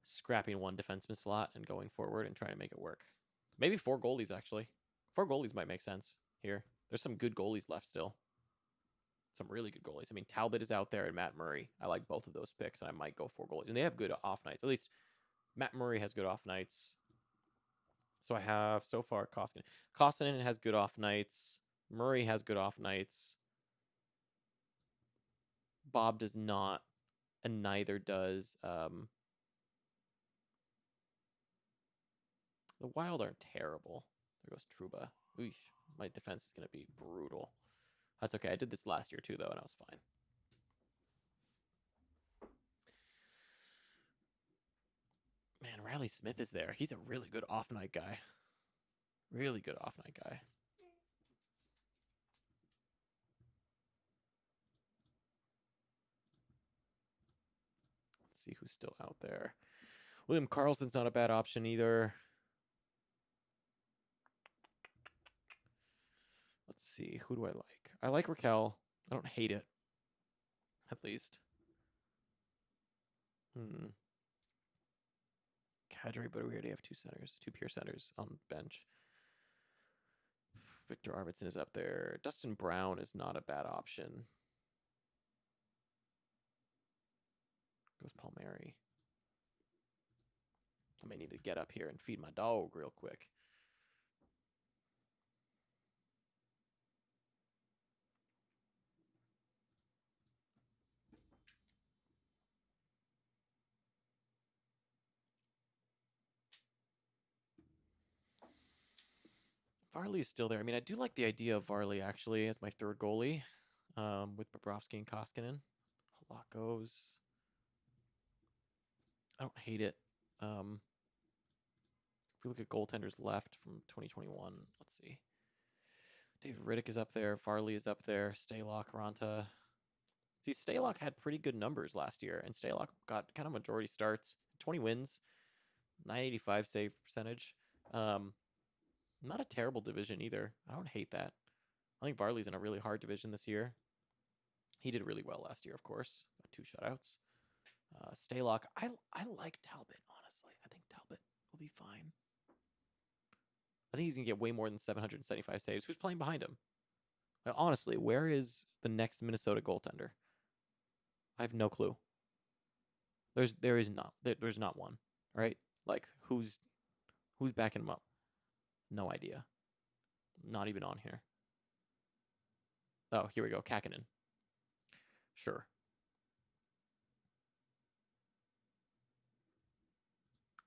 scrapping one defenseman slot and going forward and trying to make it work. Maybe 4 goalies, actually. 4 goalies might make sense here. There's some good goalies left still. Some really good goalies. I mean, Talbot is out there and Matt Murray. I like both of those picks, and I might go 4 goalies. And they have good off nights. At least Matt Murray has good off nights. So I have, so far, Koskinen. Koskinen has good off nights. Murray has good off nights. Bob does not, and neither does... the Wild aren't terrible. There goes Trouba. Oosh, my defense is going to be brutal. That's okay. I did this last year too, though, and I was fine. Man, Riley Smith is there. He's a really good off-night guy. Really good off-night guy. Let's see who's still out there. William Karlsson's not a bad option either. Let's see. Who do I like? I like Raquel. I don't hate it. At least. Kadri, but we already have 2 centers. 2 pure centers on the bench. Victor Arvidsson is up there. Dustin Brown is not a bad option. Goes Palmieri. I may need to get up here and feed my dog real quick. Varley is still there. I mean, I do like the idea of Varley, actually, as my 3rd goalie with Bobrovsky and Koskinen. Halakos. I don't hate it. If we look at goaltenders left from 2021, let's see. David Riddick is up there. Varley is up there. Stalock, Ranta. See, Stalock had pretty good numbers last year, and Stalock got kind of majority starts. 20 wins, 985 save percentage. Not a terrible division either. I don't hate that. I think Varley's in a really hard division this year. He did really well last year, of course. Got 2 shutouts. Stalock, I like Talbot, honestly. I think Talbot will be fine. I think he's going to get way more than 775 saves. Who's playing behind him? Well, honestly, where is the next Minnesota goaltender? I have no clue. There's not one, right? Like, who's backing him up? No idea. Not even on here. Oh, here we go. Kakinen. Sure.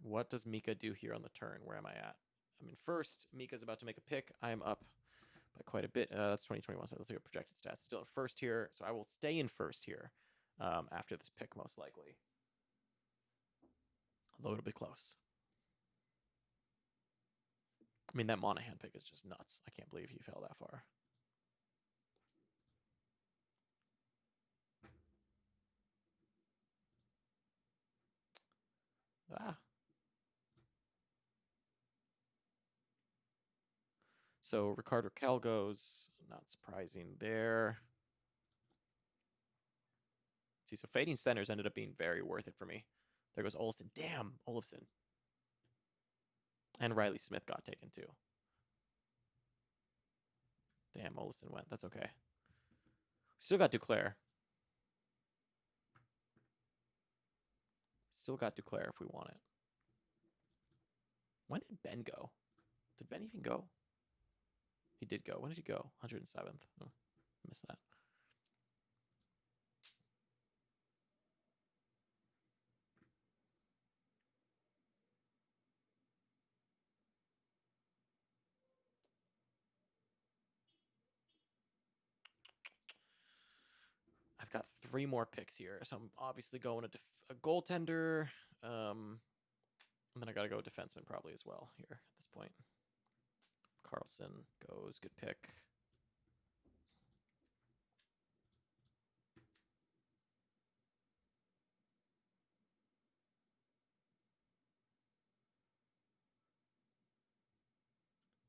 What does Mika do here on the turn? Where am I at? I'm in first. Mika's about to make a pick. I am up by quite a bit. That's 2021, so let's look at projected stats. Still in first here, so I will stay in first here after this pick, most likely. Although it'll be close. I mean, that Monahan pick is just nuts. I can't believe he fell that far. Ah. So Ricardo Cal goes. Not surprising there. See, so fading centers ended up being very worth it for me. There goes Olsen. Damn, Olafson. And Riley Smith got taken too. Damn, Olafson went. That's okay. Still got Duclair. Still got Duclair if we want it. When did Ben go? Did Ben even go? He did go. When did he go? 107th. Oh, I missed that. I've got 3 more picks here, so I'm obviously going a goaltender. And then I got to go defenseman probably as well here at this point. Carlson goes. Good pick.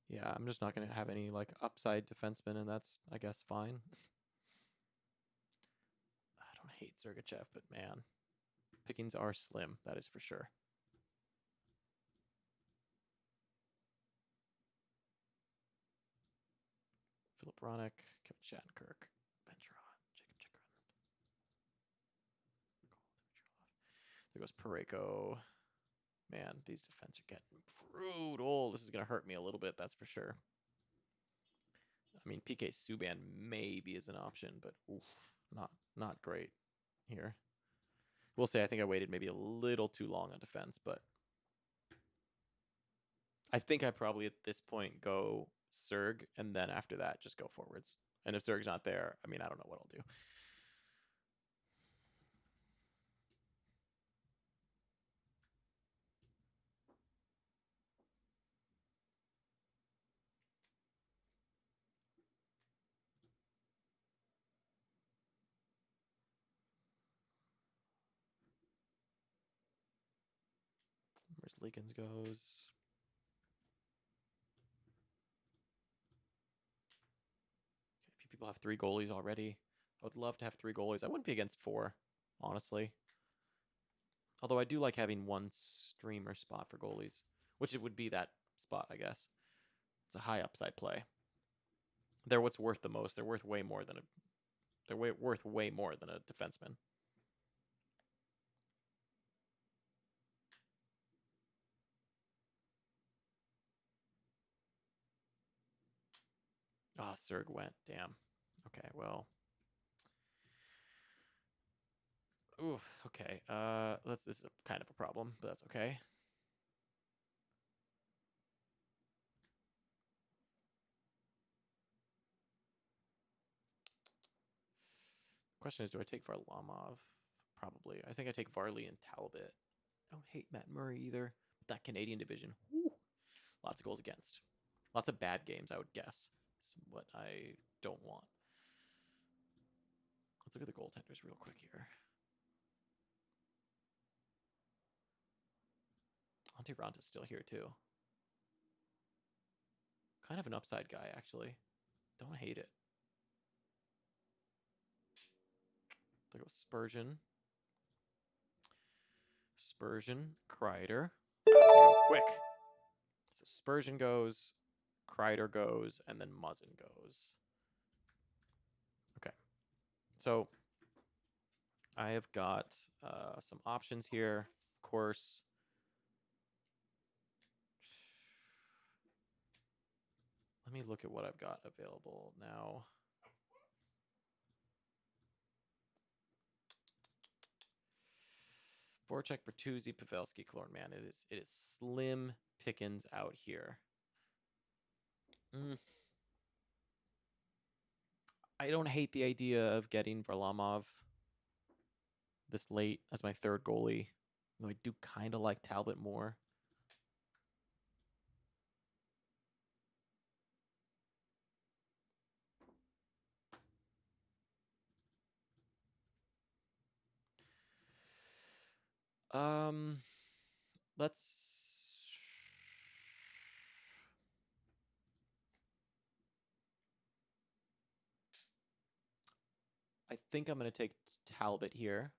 Yeah, I'm just not going to have any like upside defenseman, and that's, I guess, fine. I don't hate Sergachev, but man, pickings are slim. That is for sure. Philip Ronick, Kevin Shattenkirk, Ben Sherrod, Jacob Chikrin. There goes Pareko. Man, these defense are getting brutal. This is going to hurt me a little bit, that's for sure. I mean, PK Subban maybe is an option, but oof, not great here. We'll say I think I waited maybe a little too long on defense, but I think I probably at this point go Serg, and then after that, just go forwards. And if Serg's not there, I mean, I don't know what I'll do. Where's Leakins goes? A few people have 3 goalies already. I would love to have 3 goalies. I wouldn't be against 4, honestly. Although I do like having 1 streamer spot for goalies, which it would be that spot, I guess. It's a high upside play. They're what's worth the most. They're worth way more than worth way more than a defenseman. Ah, oh, Serg went. Damn. Okay, well. Ooh, okay. This is kind of a problem, but that's okay. Question is, do I take Varlamov? Probably. I think I take Varley and Talbot. I don't hate Matt Murray either. That Canadian division. Woo. Lots of goals against. Lots of bad games, I would guess. Is what I don't want. Let's look at the goaltenders real quick here. Ante Ranta's still here too. Kind of an upside guy, actually. Don't hate it. There goes Spurgeon. Spurgeon, Kreider. Go quick. So Spurgeon goes, Kreider goes, and then Muzzin goes. Okay. So I have got some options here. Of course, let me look at what I've got available now. Voracek, Bertuzzi, Pavelski, Killorn. Man, it is slim pickings out here. I don't hate the idea of getting Varlamov this late as my third goalie. Though I do kind of like Talbot more. Let's. I think I'm going to take Talbot here.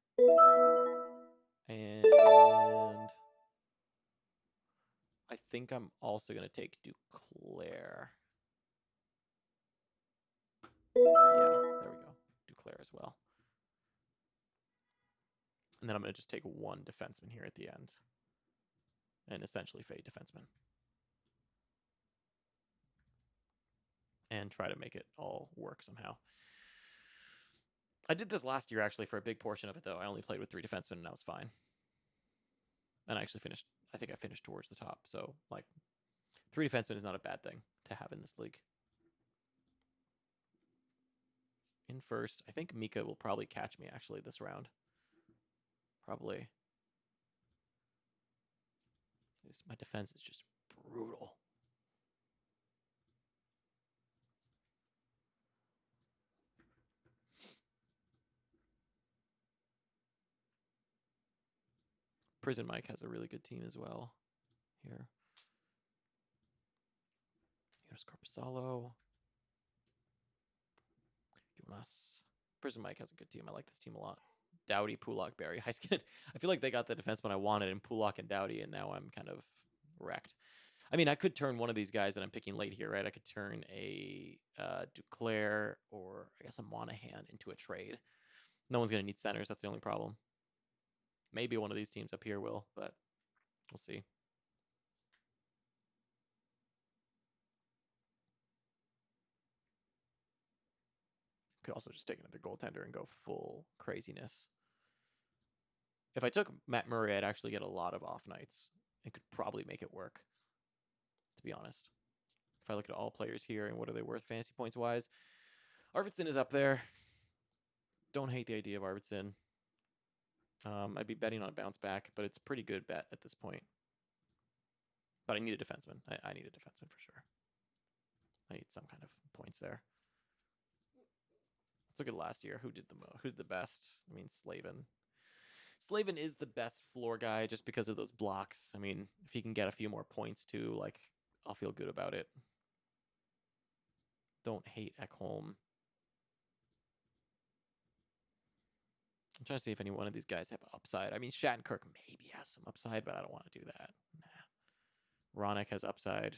And I think I'm also going to take Duclair. Yeah, there we go. Duclair as well. And then I'm going to just take one defenseman here at the end. And essentially fade defenseman. And try to make it all work somehow. I did this last year, actually, for a big portion of it, though. I only played with 3 defensemen, and I was fine. And I actually finished, I think I finished towards the top. So, like, 3 defensemen is not a bad thing to have in this league. In first, I think Mika will probably catch me, actually, this round. Probably. My defense is just brutal. Prison Mike has a really good team as well here. Jonas Corpusalo. Jonas. Prison Mike has a good team. I like this team a lot. Doughty, Pulak, Barry, Heiskin. I feel like they got the defenseman I wanted in Pulak and Doughty, and now I'm kind of wrecked. I mean, I could turn one of these guys that I'm picking late here, right? I could turn a Duclair or I guess a Monahan into a trade. No one's going to need centers. That's the only problem. Maybe one of these teams up here will, but we'll see. Could also just take another goaltender and go full craziness. If I took Matt Murray, I'd actually get a lot of off nights and could probably make it work, to be honest. If I look at all players here and what are they worth fantasy points wise, Arvidsson is up there. Don't hate the idea of Arvidsson. I'd be betting on a bounce back, but it's a pretty good bet at this point. But I need a defenseman. I need a defenseman for sure. I need some kind of points there. Let's look at last year. Who did the best? I mean, Slavin. Slavin is the best floor guy just because of those blocks. I mean, if he can get a few more points too, like, I'll feel good about it. Don't hate Ekholm. I'm trying to see if any one of these guys have upside. I mean, Shattenkirk maybe has some upside, but I don't want to do that. Nah. Ronick has upside.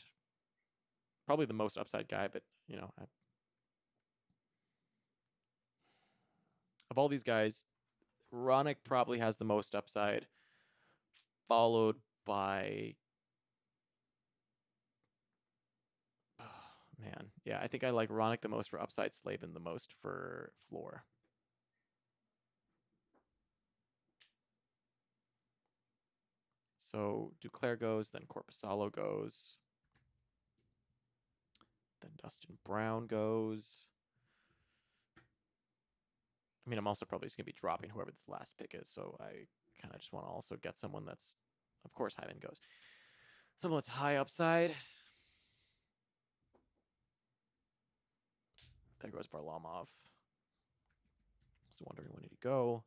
Probably the most upside guy, but, you know, of all these guys, Ronick probably has the most upside, followed by... Oh, man. Yeah, I think I like Ronick the most for upside, Slavin the most for floor. So Duclair goes, then Corpusalo goes. Then Dustin Brown goes. I mean, I'm also probably just going to be dropping whoever this last pick is, so I kind of just want to also get someone that's, of course, Hyman goes. Someone that's high upside. There goes Varlamov. Just wondering when did he go.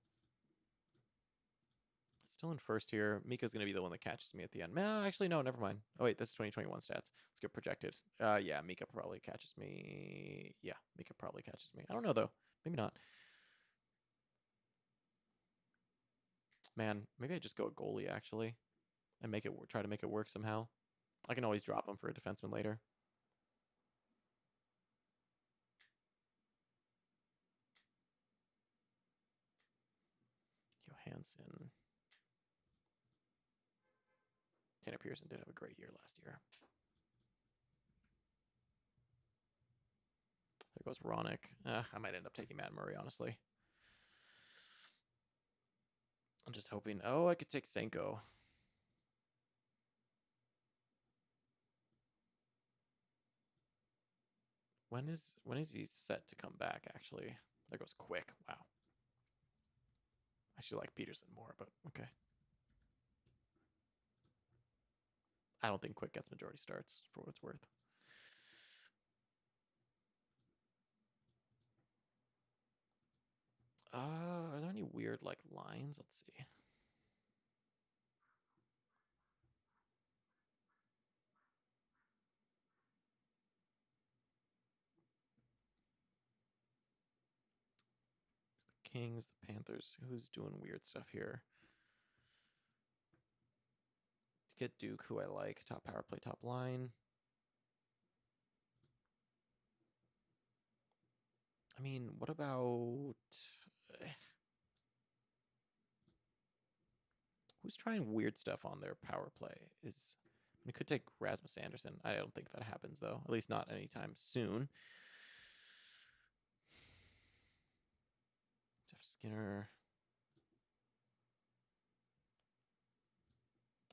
Still in first here. Mika's going to be the one that catches me at the end. No, actually, no, never mind. Oh, wait, this is 2021 stats. Let's get projected. Yeah, Mika probably catches me. Yeah, Mika probably catches me. I don't know, though. Maybe not. Man, maybe I just go a goalie, actually, and make it try to make it work somehow. I can always drop him for a defenseman later. Johansson. Tanner Pearson did have a great year last year. There goes Ronick. I might end up taking Matt Murray, honestly. I'm just hoping. Oh, I could take Senko. When is he set to come back? Actually, that goes quick. Wow. I actually like Peterson more, but okay. I don't think Quick gets majority starts for what it's worth. Are there any weird like lines? Let's see. The Kings, the Panthers. Who's doing weird stuff here? To get Duke, who I like. Top power play, top line. I mean, what about who's trying weird stuff on their power play? We could take Rasmus Anderson. I don't think that happens though. At least not anytime soon. Jeff Skinner.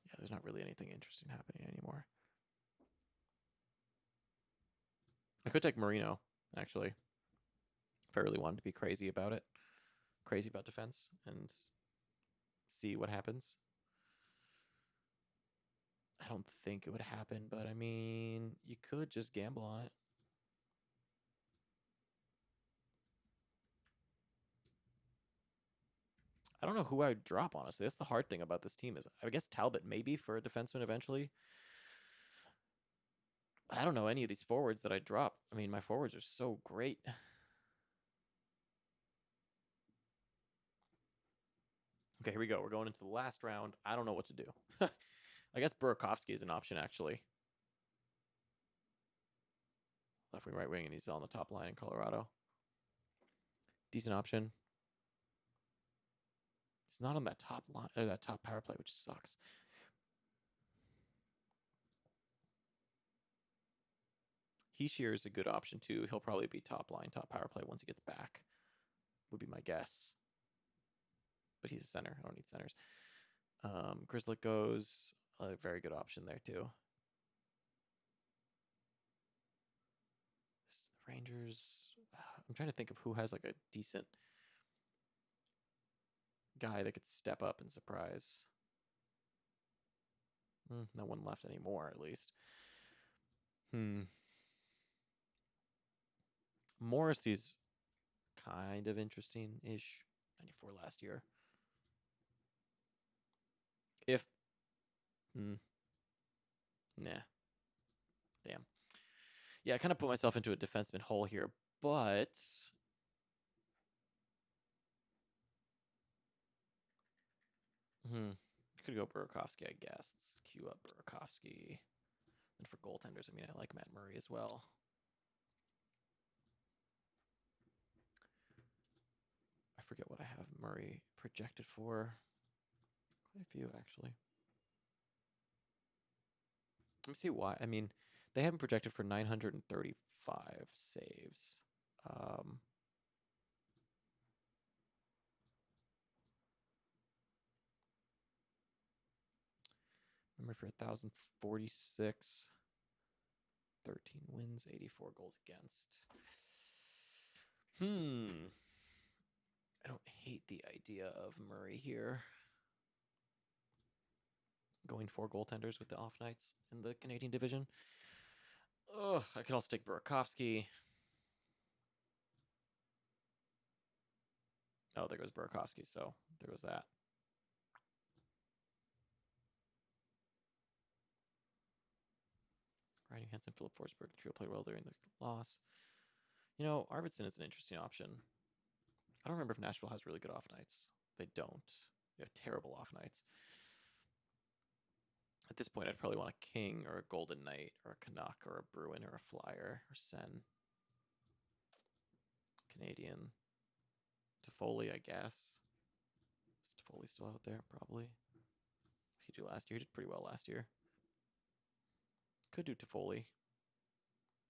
Yeah, there's not really anything interesting happening anymore. I could take Marino, actually, if I really wanted to be crazy about it. Crazy about defense and see what happens. I don't think it would happen, but I mean, you could just gamble on it. I don't know who I would drop, honestly. That's the hard thing about this team is I guess Talbot maybe for a defenseman eventually. I don't know any of these forwards that I drop. I mean, my forwards are so great. Okay, here we go. We're going into the last round. I don't know what to do. I guess Burakovsky is an option, actually. Left wing, right wing, and he's on the top line in Colorado. Decent option. He's not on that top line or that top power play, which sucks. Heishier is a good option too. He'll probably be top line, top power play once he gets back. Would be my guess. But he's a center. I don't need centers. Grizzly goes a very good option there too. The Rangers. I'm trying to think of who has like a decent guy that could step up and surprise. No one left anymore, at least. Morrissey's kind of interesting-ish. 94 last year. If... Nah. Damn. Yeah, I kind of put myself into a defenseman hole here, but... Could go Burakovsky, I guess. Let's queue up Burakovsky. And for goaltenders, I mean, I like Matt Murray as well. I forget what I have Murray projected for. Quite a few, actually. Let me see why. I mean, they have him projected for 935 saves. Remember for 1,046. 13 wins, 84 goals against. I don't hate the idea of Murray here. Going 4 goaltenders with the off nights in the Canadian division. Ugh, I could also take Burakovsky. Oh, there goes Burakovsky, so there goes that. Ryan Hansen, Philip Forsberg, the trio played well during the loss. You know, Arvidsson is an interesting option. I don't remember if Nashville has really good off nights. They don't. They have terrible off nights. At this point, I'd probably want a King or a Golden Knight or a Canuck or a Bruin or a Flyer or Sen. Canadian. Toffoli, I guess. Is Toffoli still out there? Probably. What did he do last year? He did pretty well last year. Could do Toffoli.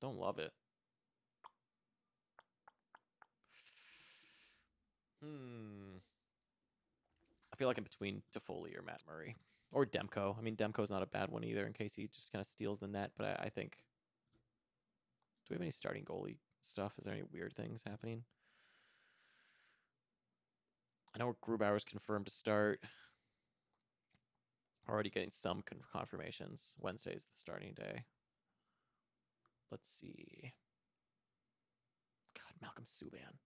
Don't love it. feel like I'm between Toffoli or Matt Murray. Or Demko. I mean, Demko's not a bad one either in case he just kind of steals the net. But I think... Do we have any starting goalie stuff? Is there any weird things happening? I know Grubauer's confirmed to start. Already getting some confirmations. Wednesday is the starting day. Let's see. God, Malcolm Subban.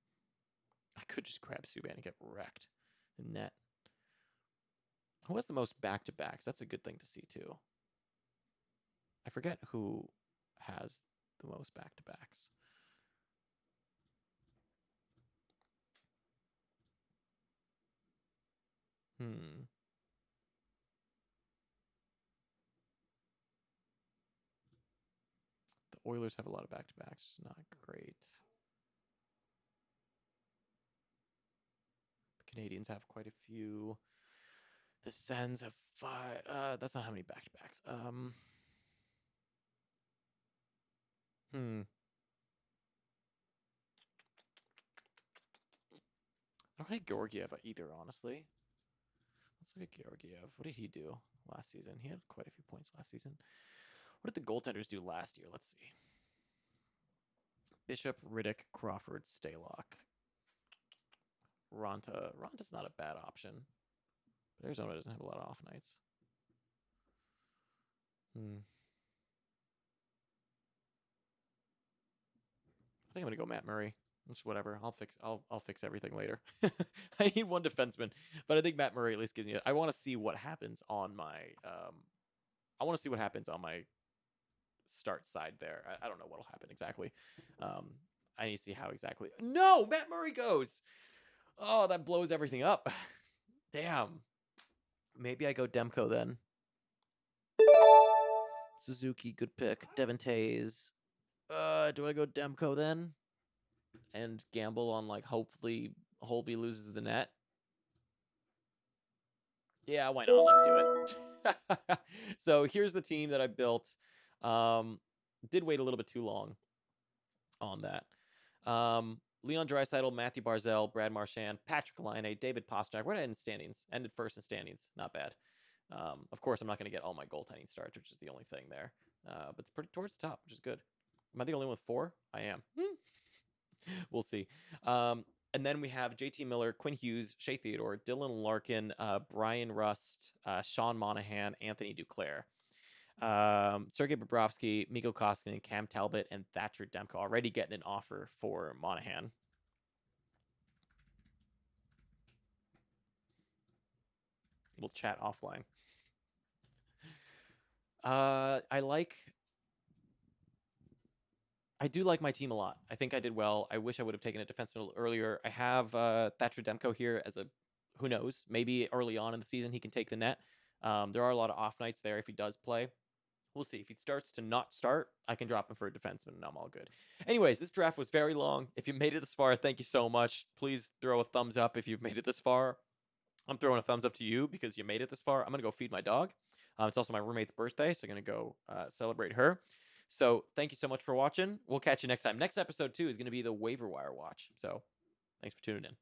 I could just grab Subban and get wrecked in net. Who has the most back-to-backs? That's a good thing to see, too. I forget who has the most back-to-backs. The Oilers have a lot of back-to-backs. It's not great. The Canadians have quite a few. The Sens have 5. That's not how many back-to-backs. I don't hate Georgiev either, honestly. Let's look at Georgiev. What did he do last season? He had quite a few points last season. What did the goaltenders do last year? Let's see. Bishop, Riddick, Crawford, Stalock. Ronta. Ronta's not a bad option. But Arizona doesn't have a lot of off nights. I think I'm gonna go Matt Murray. Just whatever. I'll fix everything later. I need one defenseman, but I think Matt Murray at least gives me. I want to see what happens on my. I want to see what happens on my start side there. I don't know what'll happen exactly. I need to see how exactly. No, Matt Murray goes. Oh, that blows everything up. Damn. Maybe I go Demko then. Suzuki, good pick. Devin Tays. Do I go Demko then? And gamble on, like, hopefully Holby loses the net? Yeah, why not? Let's do it. So here's the team that I built. Did wait a little bit too long on that. Leon Draisaitl, Matthew Barzal, Brad Marchand, Patrick Laine, David Pastrnak. We're in standings. Ended first in standings. Not bad. Of course, I'm not going to get all my goaltending starts, which is the only thing there. But it's pretty towards the top, which is good. Am I the only one with 4? I am. We'll see. And then we have JT Miller, Quinn Hughes, Shea Theodore, Dylan Larkin, Brian Rust, Sean Monahan, Anthony Duclair. Sergei Bobrovsky, Mikko Koskinen, Cam Talbot, and Thatcher Demko already getting an offer for Monahan. We'll chat offline. I do like my team a lot. I think I did well. I wish I would have taken a defenseman a little earlier. I have Thatcher Demko here as a, who knows, maybe early on in the season he can take the net. There are a lot of off nights there if he does play. We'll see. If he starts to not start, I can drop him for a defenseman, and I'm all good. Anyways, this draft was very long. If you made it this far, thank you so much. Please throw a thumbs up if you've made it this far. I'm throwing a thumbs up to you because you made it this far. I'm going to go feed my dog. It's also my roommate's birthday, so I'm going to go celebrate her. So thank you so much for watching. We'll catch you next time. Next episode, too, is going to be the waiver wire watch. So thanks for tuning in.